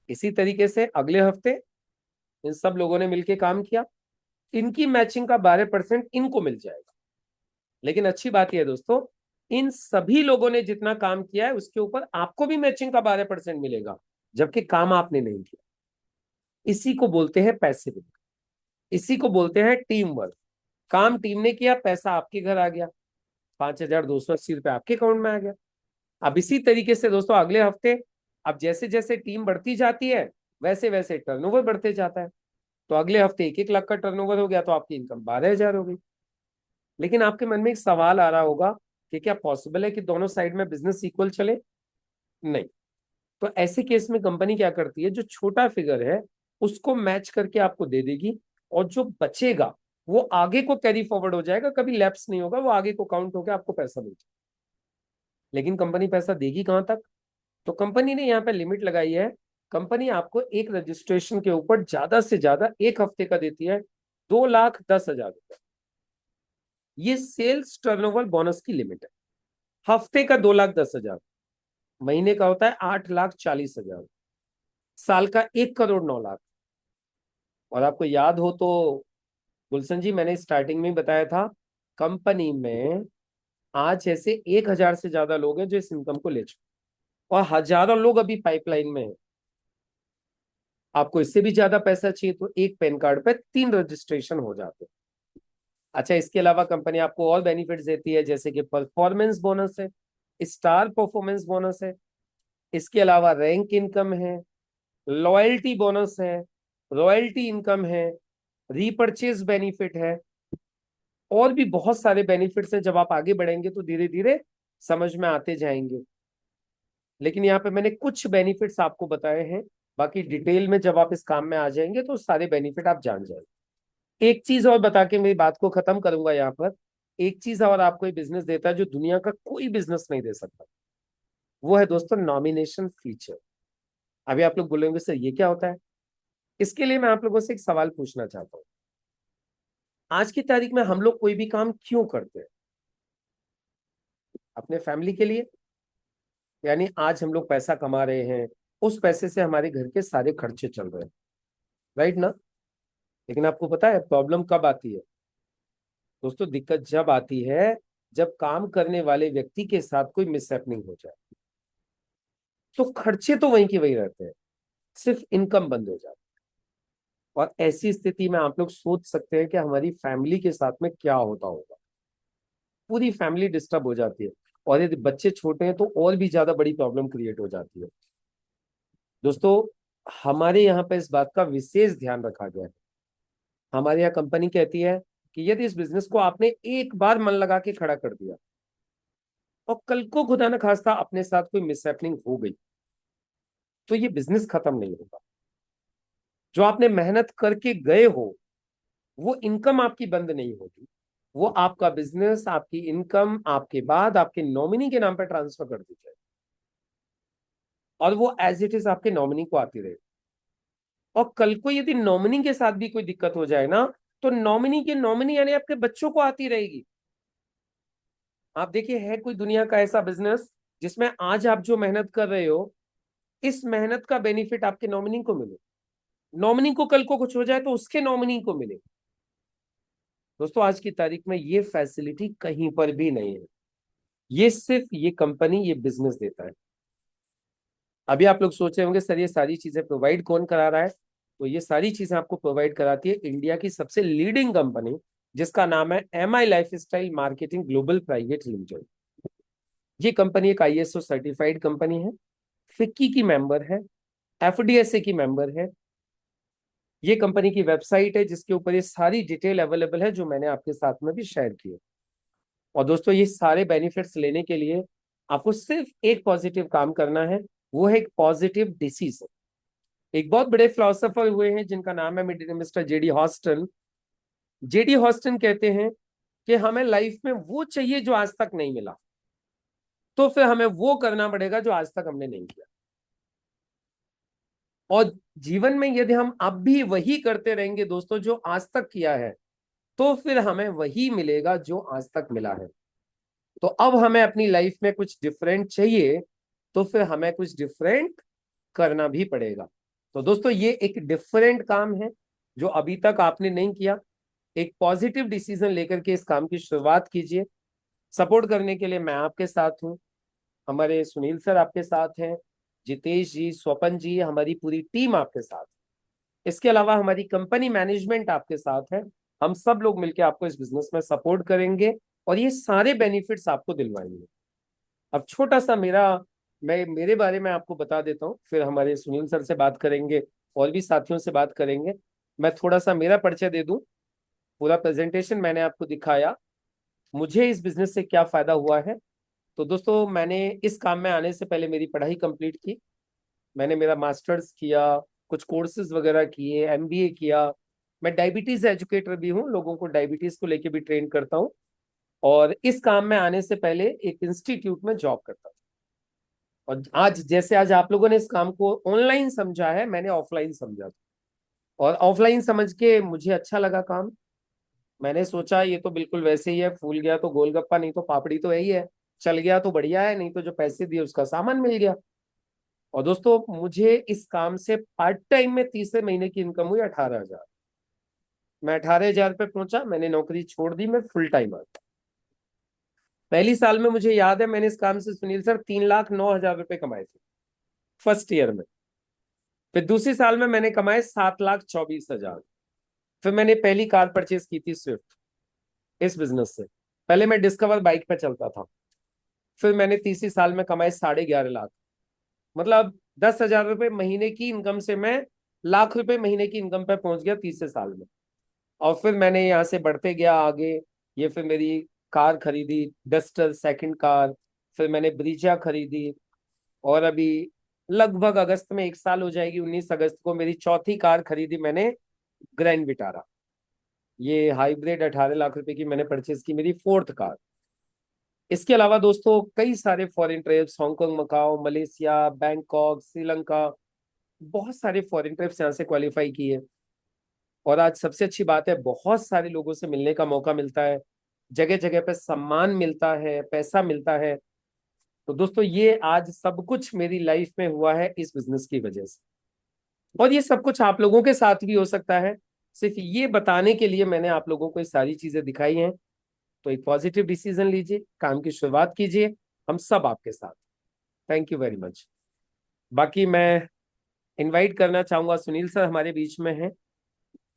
इसी तरीके से अगले हफ्ते इन सब लोगों ने मिलकर काम किया, इनकी मैचिंग का 12% इनको मिल जाएगा। लेकिन अच्छी बात यह है दोस्तों, इन सभी लोगों ने जितना काम किया है उसके ऊपर आपको भी मैचिंग का 12% मिलेगा, जबकि काम आपने नहीं किया। इसी को बोलते हैं पैसिव इनकम, इसी को बोलते हैं टीम वर्क। काम टीम ने किया, पैसा आपके घर आ गया, 5,280 रुपये आपके अकाउंट में आ गया। अब इसी तरीके से दोस्तों अगले हफ्ते, अब जैसे जैसे टीम बढ़ती जाती है वैसे वैसे टर्नओवर बढ़ते जाता है। तो अगले हफ्ते 1-1 लाख का टर्नओवर हो गया, तो आपकी इनकम 12,000 हो गई। लेकिन आपके मन में एक सवाल आ रहा होगा कि क्या पॉसिबल है कि दोनों साइड में बिजनेस इक्वल चले? नहीं। तो ऐसे केस में कंपनी क्या करती है, जो छोटा फिगर है उसको मैच करके आपको दे देगी, और जो बचेगा वो आगे को कैरी फॉरवर्ड हो जाएगा, कभी लैप्स नहीं होगा, वो आगे को काउंट होकर आपको पैसा मिलेगा। लेकिन कंपनी पैसा देगी कहां तक? तो कंपनी ने यहाँ पे लिमिट लगाई है। कंपनी आपको एक रजिस्ट्रेशन के ऊपर ज्यादा से ज्यादा एक हफ्ते का देती है 2,10,000 रुपये। ये सेल्स टर्नओवर बोनस की लिमिट है। हफ्ते का 2,10,000, महीने का होता है 8,40,000, साल का 1,09,00,000। और आपको याद हो तो गुलशन जी, मैंने स्टार्टिंग में बताया था, कंपनी में आज ऐसे 1,000 से ज्यादा लोग हैं जो इस इनकम को ले चुके, और हजारों लोग अभी पाइपलाइन में हैं। आपको इससे भी ज्यादा पैसा चाहिए तो एक पैन कार्ड पे 3 रजिस्ट्रेशन हो जाते हैं। अच्छा, इसके अलावा कंपनी आपको और बेनिफिट्स देती है, जैसे कि परफॉर्मेंस बोनस है, स्टार परफॉर्मेंस बोनस है, इसके अलावा रैंक इनकम है, लॉयल्टी बोनस है, रॉयल्टी इनकम है, रीपर्चेज बेनिफिट है, और भी बहुत सारे बेनिफिट्स हैं। जब आप आगे बढ़ेंगे तो धीरे धीरे समझ में आते जाएंगे। लेकिन यहाँ पे मैंने कुछ बेनिफिट्स आपको बताए हैं, बाकी डिटेल में जब आप इस काम में आ जाएंगे तो सारे बेनिफिट आप जान जाएंगे। एक चीज और बता के मेरी बात को खत्म करूंगा यहाँ पर। एक चीज और आपको ये बिजनेस देता है जो दुनिया का कोई बिजनेस नहीं दे सकता, वो है दोस्तों नॉमिनेशन फीचर। अभी आप लोग बोलेंगे सर ये क्या होता है? इसके लिए मैं आप लोगों से एक सवाल पूछना चाहता हूँ। आज की तारीख में हम लोग कोई भी काम क्यों करते हैं? अपने फैमिली के लिए। यानी आज हम लोग पैसा कमा रहे हैं, उस पैसे से हमारे घर के सारे खर्चे चल रहे हैं, राइट ना? लेकिन आपको पता है प्रॉब्लम कब आती है दोस्तों? दिक्कत जब आती है जब काम करने वाले व्यक्ति के साथ कोई मिसहैपनिंग हो जाए। तो खर्चे तो वहीं के वहीं रहते हैं, सिर्फ इनकम बंद हो जाती है। और ऐसी स्थिति में आप लोग सोच सकते हैं कि हमारी फैमिली के साथ में क्या होता होगा। पूरी फैमिली डिस्टर्ब हो जाती है, और यदि बच्चे छोटे हैं तो और भी ज्यादा बड़ी प्रॉब्लम क्रिएट हो जाती है। दोस्तों, हमारे यहाँ पे इस बात का विशेष ध्यान रखा गया है। हमारे यहाँ कंपनी कहती है कि यदि इस बिजनेस को आपने एक बार मन लगा के खड़ा कर दिया और कल को खुदा न खास्ता अपने साथ कोई मिसहैपनिंग हो गई, तो ये बिजनेस खत्म नहीं होगा। जो आपने मेहनत करके गए हो वो इनकम आपकी बंद नहीं होगी, वो आपका बिजनेस, आपकी इनकम आपके बाद आपके नॉमिनी के नाम पर ट्रांसफर कर दी जाए, और वो एज इट इज आपके नॉमिनी को आती रहे। और कल को यदि नॉमिनी के साथ भी कोई दिक्कत हो जाए ना, तो नॉमिनी के नॉमिनी यानी आपके बच्चों को आती रहेगी। आप देखिए, है कोई दुनिया का ऐसा बिजनेस जिसमें आज आप जो मेहनत कर रहे हो, इस मेहनत का बेनिफिट आपके नॉमिनी को मिले, नॉमिनी को कल को कुछ हो जाए तो उसके नॉमिनी को मिले? दोस्तों, आज की तारीख में ये फैसिलिटी कहीं पर भी नहीं है। ये सिर्फ ये कंपनी, ये बिजनेस देता है। अभी आप लोग सोच रहे होंगे सर ये सारी चीजें प्रोवाइड कौन करा रहा है? तो ये सारी चीजें आपको प्रोवाइड कराती है इंडिया की सबसे लीडिंग कंपनी, जिसका नाम है MI lifestyle marketing global private limited. ये कंपनी एक ISO सर्टिफाइड कंपनी है, फिक्की की मेंबर है, FDSA की मेंबर है। ये कंपनी की वेबसाइट है जिसके ऊपर ये सारी डिटेल अवेलेबल है जो मैंने आपके साथ में भी शेयर की है। और दोस्तों, ये सारे बेनिफिट्स लेने के लिए आपको सिर्फ एक पॉजिटिव काम करना है, वो है एक पॉजिटिव डिसीजन। एक बहुत बड़े फिलोसोफर हुए हैं जिनका नाम है mister JD Houston. JD Houston कहते हैं कि हमें लाइफ में वो चाहिए जो आज तक नहीं मिला, तो फिर हमें वो करना पड़ेगा जो आज तक हमने नहीं किया। और जीवन में यदि हम अब भी वही करते रहेंगे दोस्तों जो आज तक किया है, तो फिर हमें वही मिलेगा जो आज तक मिला है। तो अब हमें अपनी लाइफ में कुछ डिफरेंट चाहिए, तो फिर हमें कुछ डिफरेंट करना भी पड़ेगा। तो दोस्तों ये एक डिफरेंट काम है जो अभी तक आपने नहीं किया। एक पॉजिटिव डिसीजन लेकर के इस काम की शुरुआत कीजिए। सपोर्ट करने के लिए मैं आपके साथ हूँ, हमारे सुनील सर आपके साथ हैं, जितेश जी, स्वपन जी, हमारी पूरी टीम आपके साथ है। इसके अलावा हमारी कंपनी मैनेजमेंट आपके साथ है। हम सब लोग मिलकर आपको इस बिजनेस में सपोर्ट करेंगे और ये सारे बेनिफिट्स आपको दिलवाएंगे। अब छोटा सा मैं मेरे बारे में आपको बता देता हूँ, फिर हमारे सुनील सर से बात करेंगे और भी साथियों से बात करेंगे। मैं थोड़ा सा मेरा परिचय दे दूं। पूरा प्रेजेंटेशन मैंने आपको दिखाया, मुझे इस बिजनेस से क्या फायदा हुआ है। तो दोस्तों मैंने इस काम में आने से पहले मेरी पढ़ाई कंप्लीट की। मैंने मेरा मास्टर्स किया, कुछ कोर्सेज वगैरह किए, एमबीए किया। मैं डायबिटीज एजुकेटर भी हूँ, लोगों को डायबिटीज को लेके भी ट्रेन करता हूँ। और इस काम में आने से पहले एक इंस्टीट्यूट में जॉब करता था। और आज जैसे आज आप लोगों ने इस काम को ऑनलाइन समझा है, मैंने ऑफलाइन समझा था। और ऑफलाइन समझ के मुझे अच्छा लगा काम। मैंने सोचा ये तो बिल्कुल वैसे ही है, फूल गया तो गोलगप्पा, नहीं तो पापड़ी तो यही है। चल गया तो बढ़िया है, नहीं तो जो पैसे दिए उसका सामान मिल गया। और दोस्तों मुझे इस काम से पार्ट टाइम में तीसरे महीने की इनकम हुई 18,000। मैं 18,000 पे पहुंचा, मैंने नौकरी छोड़ दी, मैं फुल टाइम आ गया। पहली साल में मुझे याद है मैंने इस काम से सुनील सर 3,09,000 रुपए कमाए थे फर्स्ट ईयर में। फिर दूसरी साल में मैंने कमाए 7,24,000। फिर मैंने पहली कार परचेज की थी स्विफ्ट, इस बिजनेस से। पहले मैं डिस्कवर बाइक पे चलता था। फिर मैंने तीसरी साल में कमाए 11.5 लाख। मतलब 10,000 रुपए महीने की इनकम से मैं लाख रुपए महीने की इनकम पे पहुंच गया तीसरे साल में। और फिर मैंने यहाँ से बढ़ते गया आगे। ये फिर मेरी कार खरीदी, डस्टर सेकंड कार। फिर मैंने ब्रीजा खरीदी। और अभी लगभग अगस्त में 1 साल हो जाएगी, 19 अगस्त को मेरी चौथी कार खरीदी मैंने, ग्रैंड विटारा। ये हाइब्रिड 18 लाख रुपए की मैंने परचेज की, मेरी फोर्थ कार। इसके अलावा दोस्तों कई सारे foreign trips, Hong Kong, Macau, Malaysia, Bangkok, Sri Lanka, बहुत सारे फॉरेन ट्रिप्स यहाँ से क्वालिफाई किए। और आज सबसे अच्छी बात है, बहुत सारे लोगों से मिलने का मौका मिलता है, जगह जगह पे सम्मान मिलता है, पैसा मिलता है। तो दोस्तों ये आज सब कुछ मेरी लाइफ में हुआ है इस बिजनेस की वजह से। और ये सब कुछ आप लोगों के साथ भी हो सकता है। सिर्फ ये बताने के लिए मैंने आप लोगों को ये सारी चीजें दिखाई हैं। तो एक पॉजिटिव डिसीजन लीजिए, काम की शुरुआत कीजिए, हम सब आपके साथ। Thank you very much. बाकी मैं इनवाइट करना चाहूंगा, सुनील सर हमारे बीच में हैं।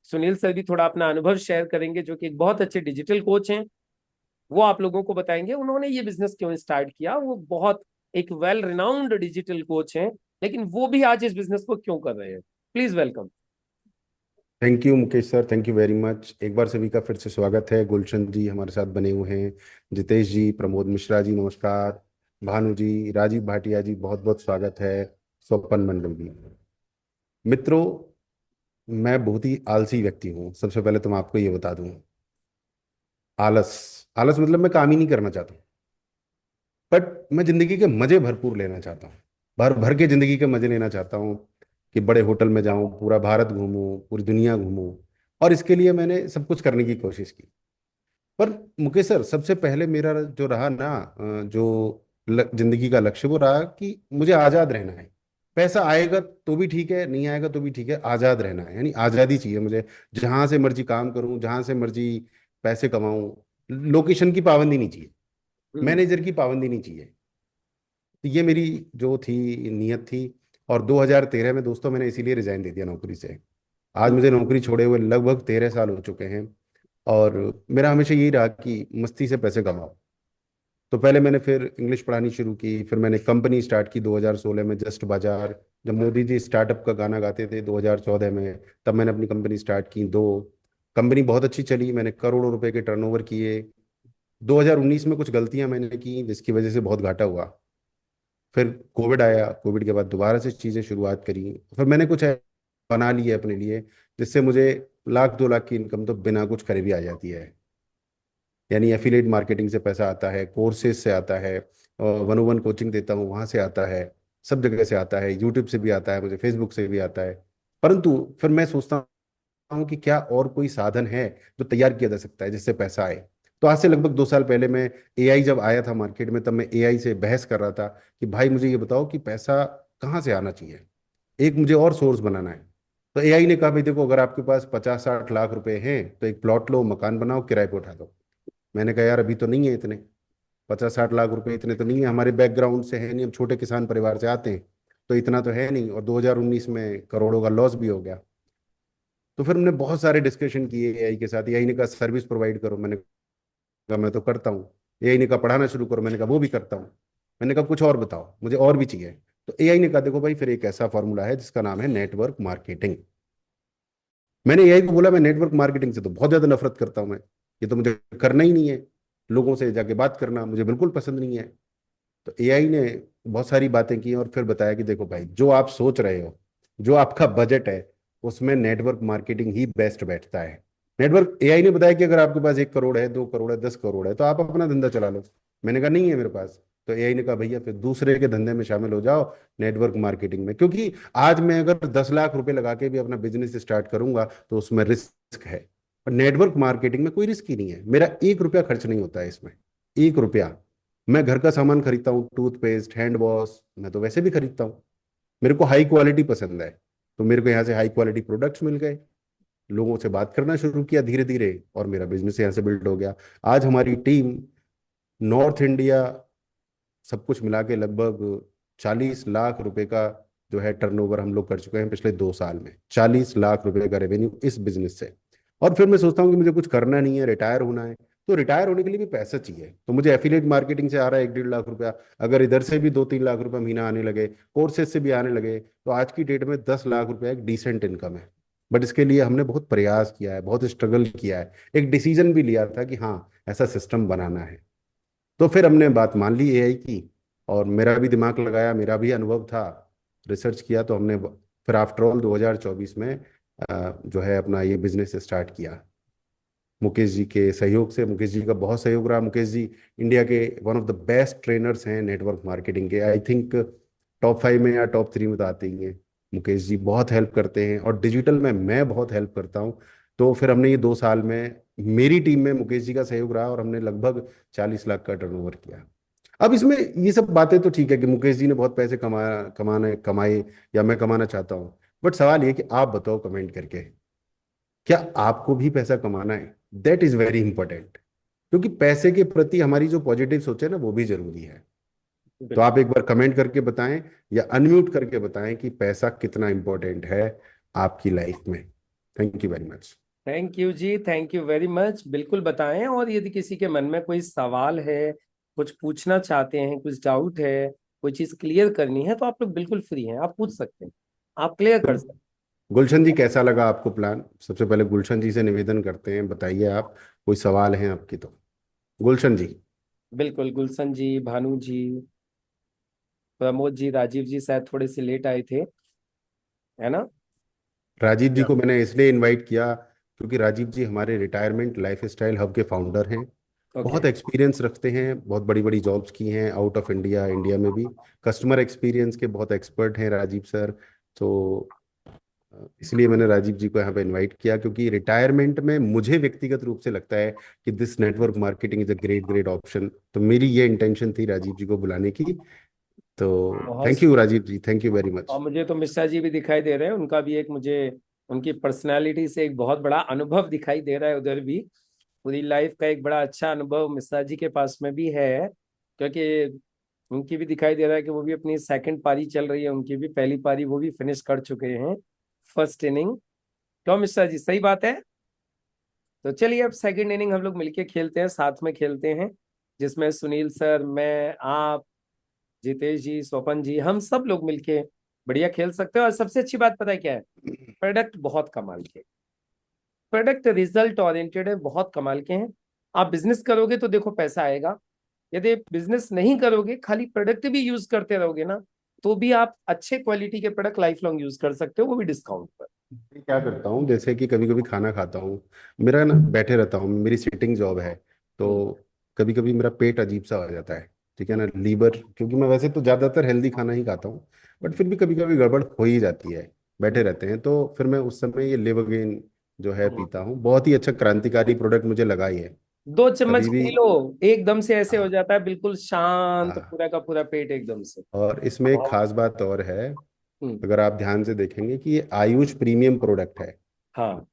सुनील सर भी थोड़ा अपना अनुभव शेयर करेंगे, जो कि एक बहुत अच्छे डिजिटल कोच हैं। वो आप लोगों को बताएंगे उन्होंने ये बिजनेस क्यों स्टार्ट किया। वो बहुत एक वेल रिनाउंड डिजिटल कोच हैं, लेकिन वो भी आज इस बिजनेस को क्यों कर रहे हैं। Please welcome. Thank you Mukesh sir, thank you very much. एक बार सभी का फिर से स्वागत है। गुलशन जी हमारे साथ बने हुए हैं, जितेश जी, प्रमोद मिश्रा जी नमस्कार, भानु जी, राजीव भाटिया जी बहुत बहुत स्वागत है, स्वपन मंडल जी। मित्रों, मैं बहुत ही आलसी व्यक्ति हूँ, सबसे पहले तो मैं आपको ये बता दूं। आलस, आलस मतलब मैं काम ही नहीं करना चाहता, बट मैं जिंदगी के मजे भरपूर लेना चाहता हूँ। भर भर के जिंदगी के मजे लेना चाहता हूँ कि बड़े होटल में जाऊं, पूरा भारत घूमूं, पूरी दुनिया घूमूं। और इसके लिए मैंने सब कुछ करने की कोशिश की। पर मुकेश सर, सबसे पहले मेरा जो रहा ना, जो जिंदगी का लक्ष्य वो रहा कि मुझे आजाद रहना है। पैसा आएगा तो भी ठीक है, नहीं आएगा तो भी ठीक है, आजाद रहना है, यानी आजादी चाहिए मुझे। जहां से मर्जी काम करूं, जहां से मर्जी पैसे कमाऊं, लोकेशन की पाबंदी नहीं चाहिए, हम्म। मैनेजर की पाबंदी नहीं चाहिए। तो ये मेरी जो थी नीयत थी। और 2013 में दोस्तों मैंने इसीलिए रिजाइन दे दिया नौकरी से। आज हम्म। मुझे नौकरी छोड़े हुए लगभग 13 साल हो चुके हैं। और मेरा हमेशा यही रहा कि मस्ती से पैसे कमाओ। तो पहले मैंने फिर इंग्लिश पढ़ानी शुरू की, फिर मैंने कंपनी स्टार्ट की 2016 में, जस्ट बाजार। जब मोदी जी स्टार्टअप का गाना गाते थे 2014 में, तब मैंने अपनी कंपनी स्टार्ट की। दो कंपनी बहुत अच्छी चली, मैंने करोड़ों रुपए के टर्नओवर किए। 2019 में कुछ गलतियां मैंने की जिसकी वजह से बहुत घाटा हुआ। फिर कोविड आया, कोविड के बाद दोबारा से चीज़ें शुरुआत करी। फिर मैंने कुछ बना ली है अपने लिए, जिससे मुझे 1 लाख 2 लाख की इनकम तो बिना कुछ करे भी आ जाती है। यानी एफिलिएट मार्केटिंग से पैसा आता है, कोर्सेज से आता है, 101 कोचिंग देता हूँ वहाँ से आता है, सब जगह से आता है, यूट्यूब से भी आता है, मुझे फेसबुक से भी आता है। परंतु फिर मैं सोचता हूँ कि क्या और कोई साधन है जो तैयार किया जा सकता है जिससे पैसा आए। तो आज से लगभग 2 साल पहले मैं, एआई जब आया था मार्केट में, तब मैं एआई से बहस कर रहा था कि भाई मुझे ये बताओ कि पैसा कहाँ से आना चाहिए, एक मुझे और सोर्स बनाना है। तो एआई ने कहा भाई देखो, अगर आपके पास 50-60 लाख रुपए हैं तो एक प्लॉट लो, मकान बनाओ, किराए पे उठा दो। मैंने कहा यार अभी तो नहीं है इतने, 50-60 लाख रुपए इतने तो नहीं है, हमारे बैकग्राउंड से है नहीं, हम छोटे किसान परिवार से आते हैं, तो इतना तो है नहीं, और 2019 में करोड़ों का लॉस भी हो गया। तो फिर हमने बहुत सारे डिस्कशन किए एआई के साथ। एआई ने कहा सर्विस प्रोवाइड करो, मैंने कहा मैं तो करता हूँ। एआई ने कहा पढ़ाना शुरू करो, मैंने कहा वो भी करता हूँ। मैंने कहा कुछ और बताओ, मुझे और भी चाहिए। तो एआई ने कहा देखो भाई, फिर एक ऐसा फॉर्मूला है जिसका नाम है नेटवर्क मार्केटिंग। मैंने एआई को बोला मैं नेटवर्क मार्केटिंग से तो बहुत ज्यादा नफरत करता हूँ, मैं ये तो मुझे करना ही नहीं है, लोगों से जाके बात करना मुझे बिल्कुल पसंद नहीं है। तो एआई ने बहुत सारी बातें की और फिर बताया कि देखो भाई, जो आप सोच रहे हो, जो आपका बजट है, उसमें नेटवर्क मार्केटिंग ही बेस्ट बैठता है। नेटवर्क, एआई ने बताया कि अगर आपके पास 1 करोड़ है, 2 करोड़ है, 10 करोड़ है, तो आप अपना धंधा चला लो। मैंने कहा नहीं है मेरे पास। तो एआई ने कहा भैया फिर दूसरे के धंधे में शामिल हो जाओ, नेटवर्क मार्केटिंग में, क्योंकि आज मैं अगर 10 लाख रुपए लगा के भी अपना बिजनेस स्टार्ट करूंगा तो उसमें रिस्क है। पर नेटवर्क मार्केटिंग में कोई रिस्क ही नहीं है, मेरा 1 रुपया खर्च नहीं होता है इसमें, 1 रुपया। मैं घर का सामान खरीदता हूँ, टूथपेस्ट, हैंड वॉश, मैं तो वैसे भी खरीदता हूँ, मेरे को हाई क्वालिटी पसंद है। तो मेरे को यहाँ से हाई क्वालिटी प्रोडक्ट्स मिल गए, लोगों से बात करना शुरू किया धीरे धीरे, और मेरा बिजनेस यहाँ से बिल्ड हो गया। आज हमारी टीम नॉर्थ इंडिया सब कुछ मिला के लगभग 40 लाख रुपए का जो है टर्नओवर हम लोग कर चुके हैं पिछले 2 साल में, 40 लाख रुपए का रेवेन्यू इस बिजनेस से। और फिर मैं सोचता हूँ कि मुझे कुछ करना नहीं है, रिटायर होना है, तो रिटायर होने के लिए भी पैसा चाहिए। तो मुझे एफिलिएट मार्केटिंग से आ रहा है 1-1.5 लाख रुपया, अगर इधर से भी 2-3 लाख रुपया महीना आने लगे, कोर्सेज से भी आने लगे, तो आज की डेट में 10 लाख रुपया एक डिसेंट इनकम है। बट इसके लिए हमने बहुत प्रयास किया है, बहुत स्ट्रगल किया है, एक डिसीजन भी लिया था कि हाँ ऐसा सिस्टम बनाना है। तो फिर हमने बात मान ली एआई की, और मेरा भी दिमाग लगाया, मेरा भी अनुभव था, रिसर्च किया, तो हमने फिर आफ्टर ऑल 2024 में जो है अपना ये बिजनेस स्टार्ट किया, मुकेश जी के सहयोग से। मुकेश जी का बहुत सहयोग रहा। मुकेश जी इंडिया के one of the best trainers हैं नेटवर्क मार्केटिंग के, आई थिंक टॉप 5 में या टॉप 3 में तो आते ही हैं। मुकेश जी बहुत हेल्प करते हैं, और डिजिटल में मैं बहुत हेल्प करता हूँ। तो फिर हमने ये 2 साल में, मेरी टीम में मुकेश जी का सहयोग रहा, और हमने लगभग 40 लाख का टर्नओवर किया। अब इसमें ये सब बातें तो ठीक है कि मुकेश जी ने बहुत पैसे कमाए, या मैं कमाना चाहता हूँ, बट सवाल ये कि आप बताओ कमेंट करके, क्या आपको भी पैसा कमाना है? दैट इज वेरी इंपॉर्टेंट, क्योंकि पैसे के प्रति हमारी जो पॉजिटिव सोच है ना, वो भी जरूरी है। तो आप बिल्कुल। एक बार कमेंट करके बताएं, या अनम्यूट करके बताएं कि पैसा कितना इंपॉर्टेंट है आपकी लाइफ में। Thank you very much. Thank you जी, थैंक यू वेरी मच। बिल्कुल बताएं, और यदि किसी के मन में कोई सवाल है, कुछ पूछना चाहते हैं, कुछ डाउट है, कोई चीज क्लियर करनी है, तो आप लोग बिल्कुल फ्री हैं, आप पूछ सकते हैं, आप क्लियर कर सकते गुलशन जी कैसा लगा आपको प्लान? सबसे पहले गुलशन जी से निवेदन करते हैं, बताइए आप, कोई सवाल है आपकी तो। गुलशन जी। हैं। बिल्कुल, गुलशन जी, भानु जी, प्रमोद जी, राजीव जी शायद थोड़े से लेट आए थे, है ना? राजीव जी या को मैंने इसलिए इनवाइट किया क्योंकि राजीव जी हमारे रिटायरमेंट लाइफस्टाइल हब के फाउंडर हैं, ओके। बहुत एक्सपीरियंस रखते हैं, बहुत बड़ी बड़ी जॉब्स की हैं आउट ऑफ इंडिया, इंडिया में भी। कस्टमर एक्सपीरियंस के बहुत एक्सपर्ट हैं राजीव सर। तो इसलिए मैंने राजीव जी को यहाँ पे इनवाइट किया, क्योंकि रिटायरमेंट में मुझे व्यक्तिगत रूप से लगता है कि this network marketing is a great great option. तो मेरी ये इंटेंशन थी राजीव जी को बुलाने की। तो बहुत थैंक यू सुंदर। राजीव जी, थैंक यू वेरी और मच। मुझे तो मिश्रा जी भी दिखाई दे रहे हैं, उनका भी एक मुझे उनकी पर्सनालिटी से एक बहुत बड़ा अनुभव दिखाई दे रहा है उधर भी। पूरी लाइफ का एक बड़ा अच्छा अनुभव मिश्रा जी के पास में भी है, क्योंकि उनकी भी दिखाई दे रहा है कि वो भी अपनी सेकंड पारी चल रही है, उनकी भी पहली पारी वो भी फिनिश कर चुके हैं, फर्स्ट इनिंग। क्यों मिश्रा जी, सही बात है? तो चलिए अब सेकंड इनिंग हम लोग मिलके खेलते हैं, साथ में खेलते हैं, जिसमें सुनील सर, मैं, आप, जितेश जी, स्वपन जी, हम सब लोग मिलके बढ़िया खेल सकते हैं। और सबसे अच्छी बात पता है क्या है? प्रोडक्ट बहुत कमाल के, प्रोडक्ट रिजल्ट ओरिएंटेड है, बहुत कमाल के हैं। आप बिजनेस करोगे तो देखो पैसा आएगा, यदि बिजनेस नहीं करोगे, खाली प्रोडक्ट भी यूज करते रहोगे ना, तो भी आप अच्छे क्वालिटी के प्रोडक्ट लाइफ लॉन्ग यूज कर सकते हो, वो भी डिस्काउंट पर। मैं क्या करता हूँ, जैसे कि कभी कभी खाना खाता हूँ, मेरा ना बैठे रहता हूँ, मेरी सिटिंग जॉब है, तो हम्म, कभी कभी मेरा पेट अजीब सा हो जाता है, ठीक है ना, लीवर, क्योंकि मैं वैसे तो ज़्यादातर हेल्दी खाना ही खाता हूँ, बट फिर भी कभी कभी गड़बड़ हो ही जाती है, बैठे हम्म, रहते हैं, तो फिर मैं उस समय ये लिवोगेन जो है हम्म। पीता हूँ। बहुत ही अच्छा क्रांतिकारी प्रोडक्ट मुझे लगा ही है। 2 चम्मच कभी भी पी लो, एकदम से ऐसे हो हाँ जाता है, बिल्कुल शांत, हाँ। पूरा का पूरा पेट एकदम से। और इसमें एक और खास बात और है, हम्म, अगर आप ध्यान से देखेंगे कि ये आयुष प्रीमियम प्रोडक्ट है। हाँ,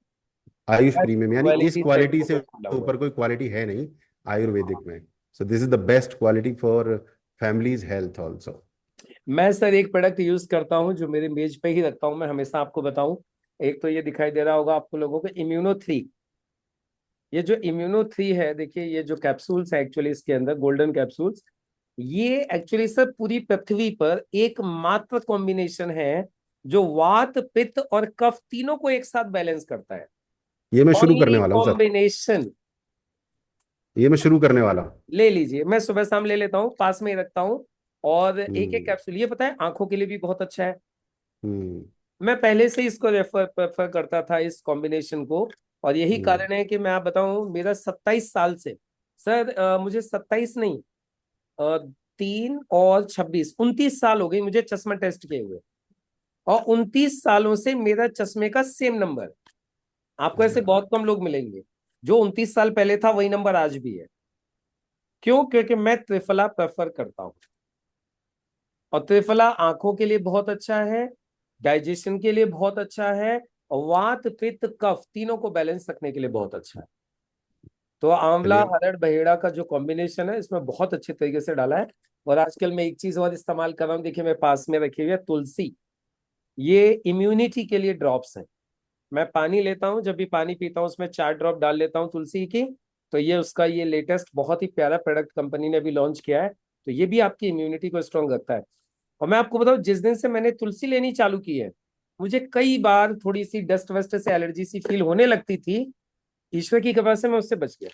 आयुष प्रीमियम यानी इस क्वालिटी क्वालिटी से सर्टिफिकेट मिला हुआ है। ऊपर कोई क्वालिटी है नहीं आयुर्वेदिक में। So this is the best quality for families health also. मैं सर एक प्रोडक्ट यूज करता हूँ जो मेरे मेज पे ही रखता हूँ, मैं हमेशा आपको बताऊं। एक तो ये दिखाई दे रहा होगा आपको लोगों को, इम्यूनो 3। ये जो इम्यूनो 3 है, देखिए ये जो कैप्सूल्स है एक्चुअली इसके अंदर गोल्डन कैप्सूल्स, ये एक्चुअली सर पूरी पृथ्वी पर एकमात्र कॉम्बिनेशन है जो वात पित्त और कफ तीनों को एक साथ बैलेंस करता है। ये मैं शुरू करने ओनली वाला हूँ सर, कॉम्बिनेशन। ये मैं शुरू करने वाला हूँ। ले लीजिए, मैं सुबह शाम ले लेता हूँ, पास में ही रखता हूँ। और एक एक हम्म कैप्सूल, ये पता है आंखों के लिए भी बहुत अच्छा है। हम्म मैं पहले से इसको प्रेफर करता था, इस कॉम्बिनेशन को। और यही हम्म। कारण है कि मैं आप बताऊं, मेरा 27 साल से सर, मुझे 27 नहीं, 3 और 26, 29 साल हो गई मुझे चश्मा टेस्ट किए हुए। और 29 सालों से मेरा चश्मे का सेम नंबर। आपको ऐसे अच्छा। बहुत कम लोग मिलेंगे। जो 29 साल पहले था वही नंबर आज भी है। क्यों? क्योंकि मैं त्रिफला प्रेफर करता हूँ। और त्रिफला आंखों के लिए बहुत अच्छा है, डाइजेशन के लिए बहुत अच्छा है, और वात पित्त कफ तीनों को बैलेंस रखने के लिए बहुत अच्छा है। तो आंवला चलिए। हरड़ बहेड़ा का जो कॉम्बिनेशन है, इसमें बहुत अच्छे तरीके से डाला है। और आजकल मैं एक चीज और इस्तेमाल कर रहा हूँ, देखिए मेरे पास में रखी हुई है तुलसी। ये इम्यूनिटी के लिए ड्रॉप्स है। मैं पानी लेता हूँ, जब भी पानी पीता हूँ उसमें 4 ड्रॉप डाल लेता हूँ तुलसी की। तो ये उसका ये लेटेस्ट बहुत ही प्यारा प्रोडक्ट कंपनी ने अभी लॉन्च किया है। तो ये भी आपकी इम्यूनिटी को स्ट्रांग रखता है। और मैं आपको बताऊं, जिस दिन से मैंने तुलसी लेनी चालू की है, मुझे कई बार थोड़ी सी डस्ट वस्ट से एलर्जी सी फील होने लगती थी। ईश्वर की कृपा से मैं उससे बच गया।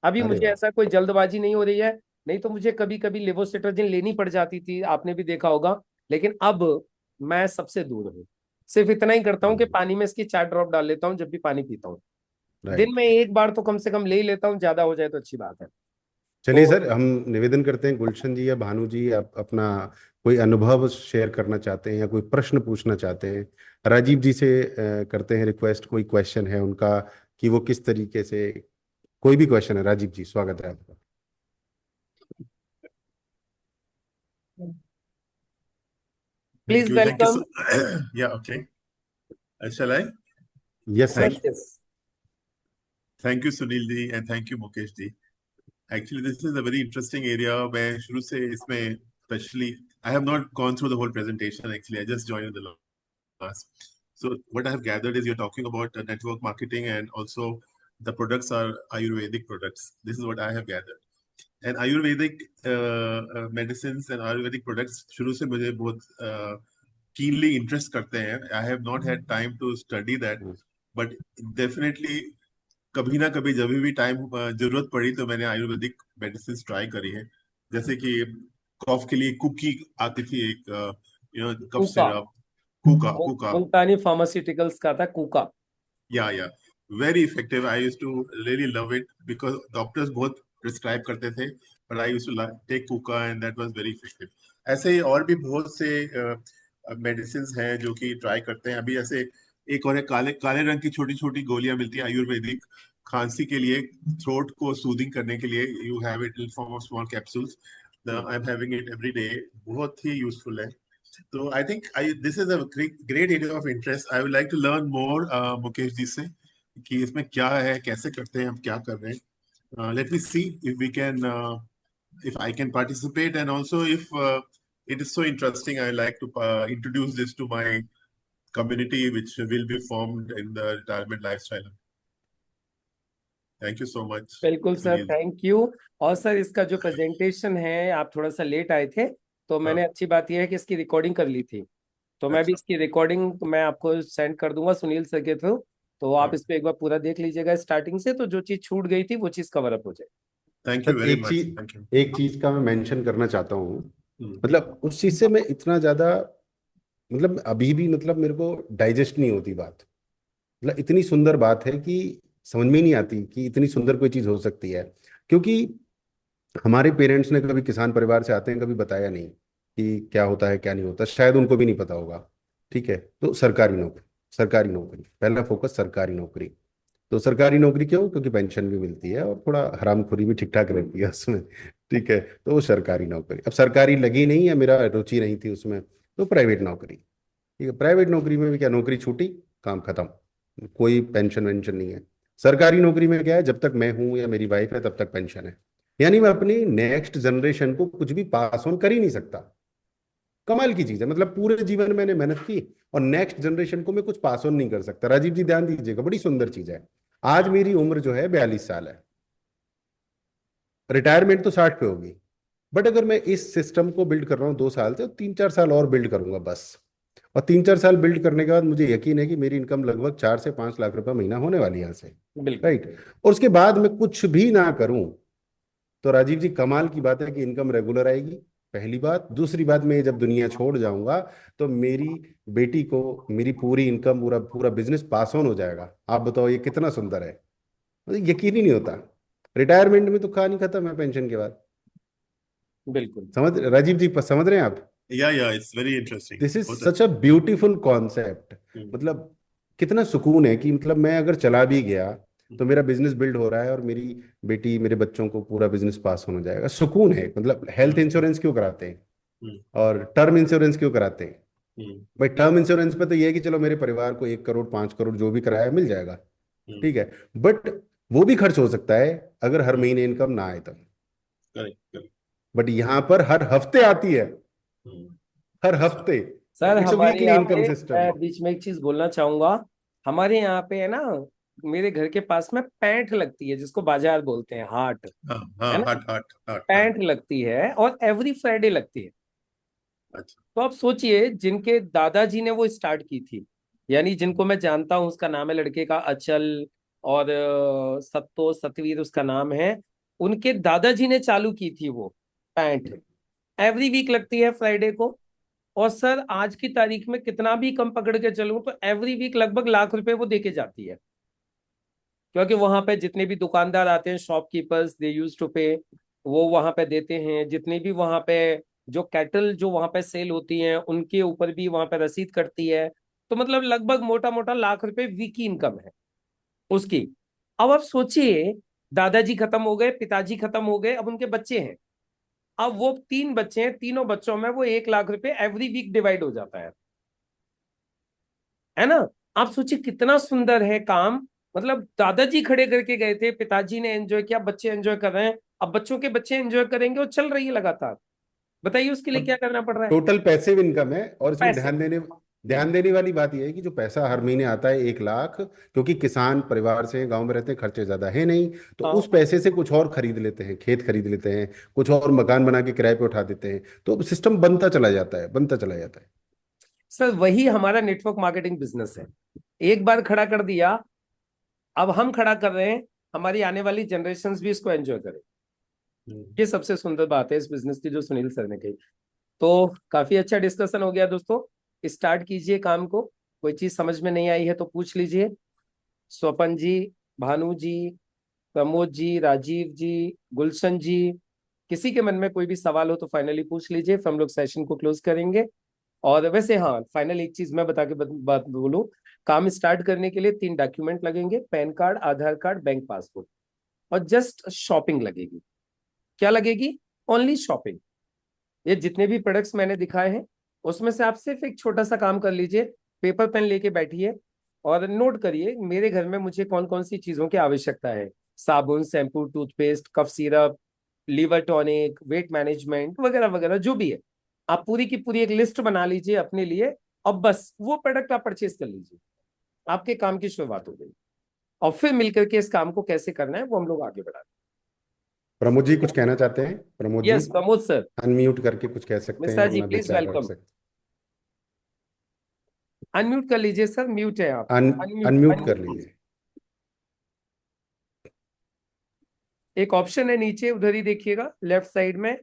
अभी अरे मुझे वाह। ऐसा कोई जल्दबाजी नहीं हो रही है। नहीं तो मुझे कभी कभी लेवोसिट्राजिन लेनी पड़ जाती थी, आपने भी देखा होगा। लेकिन अब मैं सबसे दूर हूँ। सिर्फ इतना ही करता हूँ कि पानी में इसकी 4 ड्रॉप डाल लेता हूँ जब भी पानी पीता हूँ। दिन राइट। में एक बार तो कम से कम ले ही लेता हूँ, ज्यादा हो जाए तो अच्छी बात है। चलिए तो सर, हम निवेदन करते हैं, गुलशन जी या भानु जी, आप अपना कोई अनुभव शेयर करना चाहते हैं या कोई प्रश्न पूछना चाहते हैं, राजीव जी से करते हैं रिक्वेस्ट, कोई क्वेश्चन है उनका, कि वो किस तरीके से, कोई भी क्वेश्चन है, राजीव जी स्वागत है आपका। Thank please you. Thank you welcome. so. Yeah. Okay. Shall I? Yes yes sir. Thank. Yes. Thank you, Sunil ji, and thank you, Mukesh ji. Actually, this is a very interesting area. मैं शुरू से इसमें especially I have not gone through the whole presentation. Actually, I just joined in the last. So what I have gathered is you're talking about network marketing and also the products are Ayurvedic products. This is what I have gathered. And Ayurvedic medicines and Ayurvedic products शुरू से मुझे बहुत keenly interest करते हैं. I have not had time to study that, but definitely कभी ना कभी जब भी टाइम जरूरत पड़ी तो मैंने आयुर्वेदिक मेडिसिन ट्राई करी है. जैसे कि कफ के लिए कुकी आती थी एक, कफ कूका। सिरप. कुका कुका. मुल्तानी फार्मास्यूटिकल्स का था कूका। Yeah very effective. I use to really love it because doctors बहुत प्रिस्क्राइब करते थे, but I use to take कुका and that was very effective. ऐसे ही और भी बहुत से मेडिसिन हैं जो कि ट्राई करते हैं अभी. ऐसे एक और है, काले काले रंग की छोटी छोटी गोलियां मिलती है आयुर्वेदिक खांसी के लिए, थ्रोट को सूदिंग करने के लिए. You have it in form of small capsules. I am having it every day. बहुत ही यूजफुल है. तो I think this is a great area of interest. I would like to learn more Mukesh ji से कि इसमें क्या है, कैसे करते हैं, हम क्या कर रहे हैं. Let me see if we can, if I can participate, and also if it is so interesting, I like to introduce this to my community, which will be formed in the retirement lifestyle. Thank you so much, बिल्कुल sir, Sunil. Thank you. और sir इसका जो presentation है, आप थोड़ा सा late आए थे, तो मैंने, हाँ. अच्छी बात यह है कि इसकी रिकॉर्डिंग कर ली थी। तो मैं भी अच्छा. इसकी रिकॉर्डिंग मैं आपको सेंड कर दूंगा सुनील सर के थ्रू। तो आप हाँ. इसको एक बार पूरा देख लीजिएगा स्टार्टिंग से, तो जो चीज छूट गई थी वो चीज कवर अप हो जाए। Thank you sir very much. Thank you. एक चीज का मैं मेंशन करना चाहता हूँ, Hmm. मतलब उस चीज से मैं इतना ज्यादा, मतलब अभी भी, मतलब मेरे को डाइजेस्ट नहीं होती बात, मतलब इतनी सुंदर बात है कि समझ में ही नहीं आती कि इतनी सुंदर कोई चीज हो सकती है। क्योंकि हमारे पेरेंट्स ने कभी किसान परिवार से आते हैं, कभी बताया नहीं कि क्या होता है क्या नहीं होता, शायद उनको भी नहीं पता होगा। ठीक है, तो सरकारी नौकरी, सरकारी नौकरी, पहला फोकस सरकारी नौकरी। तो सरकारी नौकरी क्यों? क्योंकि पेंशन भी मिलती है और थोड़ा हरामखोरी भी ठीक ठाक रहती है उसमें। ठीक है, तो वो सरकारी नौकरी। अब सरकारी लगी नहीं है, मेरा रुचि नहीं थी उसमें, तो प्राइवेट नौकरी। ठीक है, प्राइवेट नौकरी में भी क्या, नौकरी छूटी, काम खत्म, कोई पेंशन वेंशन नहीं है। सरकारी नौकरी में क्या है, जब तक मैं हूं या मेरी वाइफ है तब तक पेंशन है। यानी मैं अपनी नेक्स्ट जनरेशन को कुछ भी पास ऑन कर ही नहीं सकता। कमाल की चीज है, मतलब पूरे जीवन मैंने मेहनत की और नेक्स्ट जनरेशन को मैं कुछ पास ऑन नहीं कर सकता। राजीव जी ध्यान दीजिएगा, बड़ी सुंदर चीज है। आज मेरी उम्र जो है 42 साल है, रिटायरमेंट तो 60 पे होगी। बट अगर मैं इस सिस्टम को बिल्ड कर रहा हूँ 2 साल से, तो 3-4 साल और बिल्ड करूंगा बस। और 3-4 साल बिल्ड करने के बाद मुझे यकीन है कि मेरी इनकम लगभग 4 से 5 लाख रुपए महीना होने वाली है यहाँ से। बिल्कुल। राइट, और उसके बाद मैं कुछ भी ना करूं, तो राजीव जी कमाल की बात है कि इनकम रेगुलर आएगी। पहली बात। दूसरी बात, मैं जब दुनिया छोड़ जाऊंगा तो मेरी बेटी को मेरी पूरी इनकम, पूरा पूरा बिजनेस पास ऑन हो जाएगा। आप बताओ ये कितना सुंदर है। मतलब यकीन ही नहीं होता। रिटायरमेंट में तो कहानी खत्म है पेंशन के बाद। बिल्कुल। समझ राजीव जी, समझ रहे हैं आप? या it's very interesting, this is बहुत सच अ अच्छा। Beautiful concept. हम्म, मतलब कितना सुकून है कि मतलब मैं अगर चला भी गया तो मेरा बिजनेस बिल्ड हो रहा है और मेरी बेटी, मेरे बच्चों को पूरा बिजनेस पास होना जाएगा, सुकून है। मतलब हेल्थ हम्म, इंश्योरेंस क्यों कराते हैं हम्म, और टर्म इंश्योरेंस क्यों कराते हैं? हम्म, भाई टर्म इंश्योरेंस पे तो ये है कि चलो मेरे परिवार को 1 करोड़ 5 करोड़ जो भी कराया मिल जाएगा। हम्म, ठीक है, बट वो भी खर्च हो सकता है अगर हर हम्म, महीने इनकम ना आए तब। Correct, correct. बट यहाँ पर हर हफ्ते आती है, हम्म, हर अच्छा। हफ्ते। सर इट्स अ हमारे वीकली यहाँ इनकम पे, सिस्टम। मैं बीच में एक चीज बोलना चाहूंगा। हमारे यहाँ पे है ना, मेरे घर के पास में पैंठ लगती है, जिसको बाजार बोलते हैं, हाट, हाँ हाँ, है ना। हट हट हट, हाँ। पैंठ लगती है और एवरी फ्राइडे लगती है। अच्छा। तो आप सोचिए, जिनके दादाजी ने वो स्टार्ट की थी, यानी जिनको मैं जानता हूँ, उसका नाम है लड़के का अचल, और सत्तो सतवीर उसका नाम है। उनके दादाजी ने चालू की थी वो पैंठ। एवरी वीक लगती है फ्राइडे को। और सर आज की तारीख में कितना भी कम पकड़ के चलूं तो एवरी वीक लगभग लाख रुपए वो देके जाती है। क्योंकि वहां पे जितने भी दुकानदार आते हैं, शॉपकीपर्स, दे यूज टू पे, वो वहां पे देते हैं। जितने भी वहां पे जो कैटल जो वहां पे सेल होती हैं, उनके ऊपर भी वहां पे रसीद कटती है। तो मतलब लगभग मोटा मोटा लाख रुपए वीक की इनकम है उसकी। अब आप सोचिए, दादाजी खत्म हो गए, पिताजी खत्म हो गए, अब उनके बच्चे हैं। अब वो 3 बच्चे हैं, तीनों बच्चों में वो 1 लाख रुपए एवरी वीक डिवाइड हो जाता है ना। आप सोचिए कितना सुंदर है काम। मतलब दादाजी खड़े करके गए थे, पिताजी ने एंजॉय किया, बच्चे एंजॉय कर रहे हैं। अब बच्चों के बच्चे एंजॉय करेंगे, वो चल रही है लगातार। बताइए उसके लिए और क्या करना पड़ रहा है। टोटल पैसिव इनकम है। और इसमें पैसे। ध्यान देने वाली बात यह है कि जो पैसा हर महीने आता है 1 लाख, क्योंकि किसान परिवार से गांव में रहते हैं, खर्चे ज्यादा है नहीं, तो हाँ उस पैसे से कुछ और खरीद लेते हैं, खेत खरीद लेते हैं, कुछ और मकान बना के किराए पे उठा देते हैं। तो सिस्टम बनता चला जाता है, बनता चला जाता है। सर, वही हमारा नेटवर्क मार्केटिंग बिजनेस है। एक बार खड़ा कर दिया, अब हम खड़ा कर रहे हैं, हमारी आने वाली जनरेशन भी इसको एंजॉय करें। हम्म, ये सबसे सुंदर बात है इस बिजनेस की, जो सुनील सर ने कही। तो काफी अच्छा डिस्कशन हो गया दोस्तों। स्टार्ट कीजिए काम को। कोई चीज समझ में नहीं आई है तो पूछ लीजिए। स्वपन जी, भानु जी, प्रमोद जी, राजीव जी, गुलशन जी, किसी के मन में कोई भी सवाल हो तो फाइनली पूछ लीजिए, फिर हम लोग सेशन को क्लोज करेंगे। और वैसे हाँ, फाइनल एक चीज मैं बता के बात बोलूं। काम स्टार्ट करने के लिए 3 डॉक्यूमेंट लगेंगे: पैन कार्ड, आधार कार्ड, बैंक पासबुक। और जस्ट शॉपिंग लगेगी। क्या लगेगी? Only shopping. ये जितने भी प्रोडक्ट्स मैंने दिखाए हैं, उसमें से आप सिर्फ एक छोटा सा काम कर लीजिए। पेपर पेन लेके बैठिए और नोट करिए मेरे घर में मुझे कौन कौन सी चीजों की आवश्यकता है। साबुन, shampoo, toothpaste, cough syrup, liver tonic, weight management वगैरह वगैरह जो भी है। आप पूरी की पूरी एक लिस्ट बना लीजिए अपने लिए। और बस वो प्रोडक्ट आप परचेज कर लीजिए। आपके काम की शुरुआत हो गई। और फिर मिलकर के इस काम को कैसे करना है वो हम लोग आगे बढ़ाते प्रमोद जी हैं। कुछ कहना चाहते हैं? Pramod ji yes Pramod sir. Unmute करके कुछ कह सकते हैं, मिश्रा जी अपना प्लीज विचार रख वेलकम। सकते अनम्यूट कर लीजिए सर, म्यूट है आप। हैं। अनम्यूट अनम्यूट कर अनम्यूट कीजिए। लीजिए। एक ऑप्शन है नीचे, उधर ही देखिएगा लेफ्ट साइड में,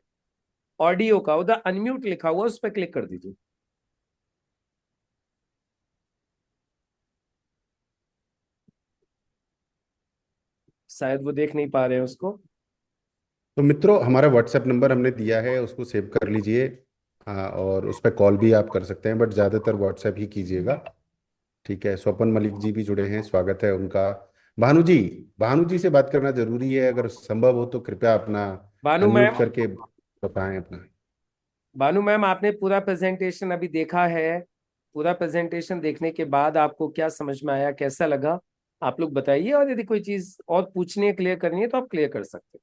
ऑडियो का, उधर अनम्यूट लिखा हुआ, उस पर क्लिक कर दीजिए। शायद वो देख नहीं पा रहे हैं उसको। तो मित्रों, हमारा व्हाट्सएप नंबर हमने दिया है, उसको सेव कर लीजिए। हाँ, और उस पर कॉल भी आप कर सकते हैं, बट ज़्यादातर व्हाट्सएप ही कीजिएगा। ठीक है। स्वपन मलिक जी भी जुड़े हैं, स्वागत है उनका। भानु जी, भानु जी से बात करना जरूरी है, अगर संभव हो तो कृपया अपना भानु अनम्यूट मैम, करके बताएं अपना। भानु मैम, आपने पूरा प्रेजेंटेशन अभी देखा है। पूरा प्रेजेंटेशन देखने के बाद आपको क्या समझ में आया, कैसा लगा, आप लोग बताइए। और यदि कोई चीज और पूछनी है, क्लियर करनी है, तो आप क्लियर कर सकते हैं।